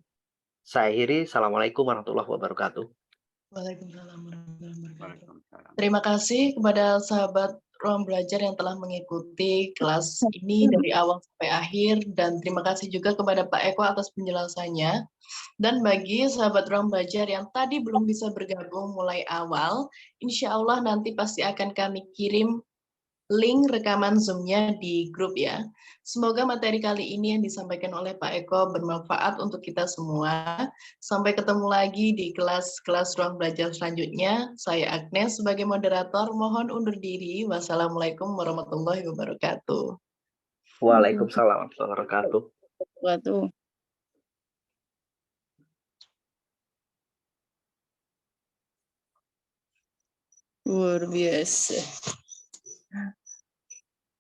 Saya akhiri, Assalamualaikum warahmatullahi wabarakatuh. Waalaikumsalam warahmatullahi wabarakatuh. Terima kasih kepada sahabat ruang belajar yang telah mengikuti kelas ini dari awal sampai akhir, dan terima kasih juga kepada Pak Eko atas penjelasannya. Dan bagi sahabat ruang belajar yang tadi belum bisa bergabung mulai awal, insya Allah nanti pasti akan kami kirim link rekaman Zoom-nya di grup ya. Semoga materi kali ini yang disampaikan oleh Pak Eko bermanfaat untuk kita semua. Sampai ketemu lagi di kelas-kelas ruang belajar selanjutnya. Saya Agnes sebagai moderator, mohon undur diri. Wassalamualaikum warahmatullahi wabarakatuh. Waalaikumsalam warahmatullahi wabarakatuh. Waduh. Luar biasa.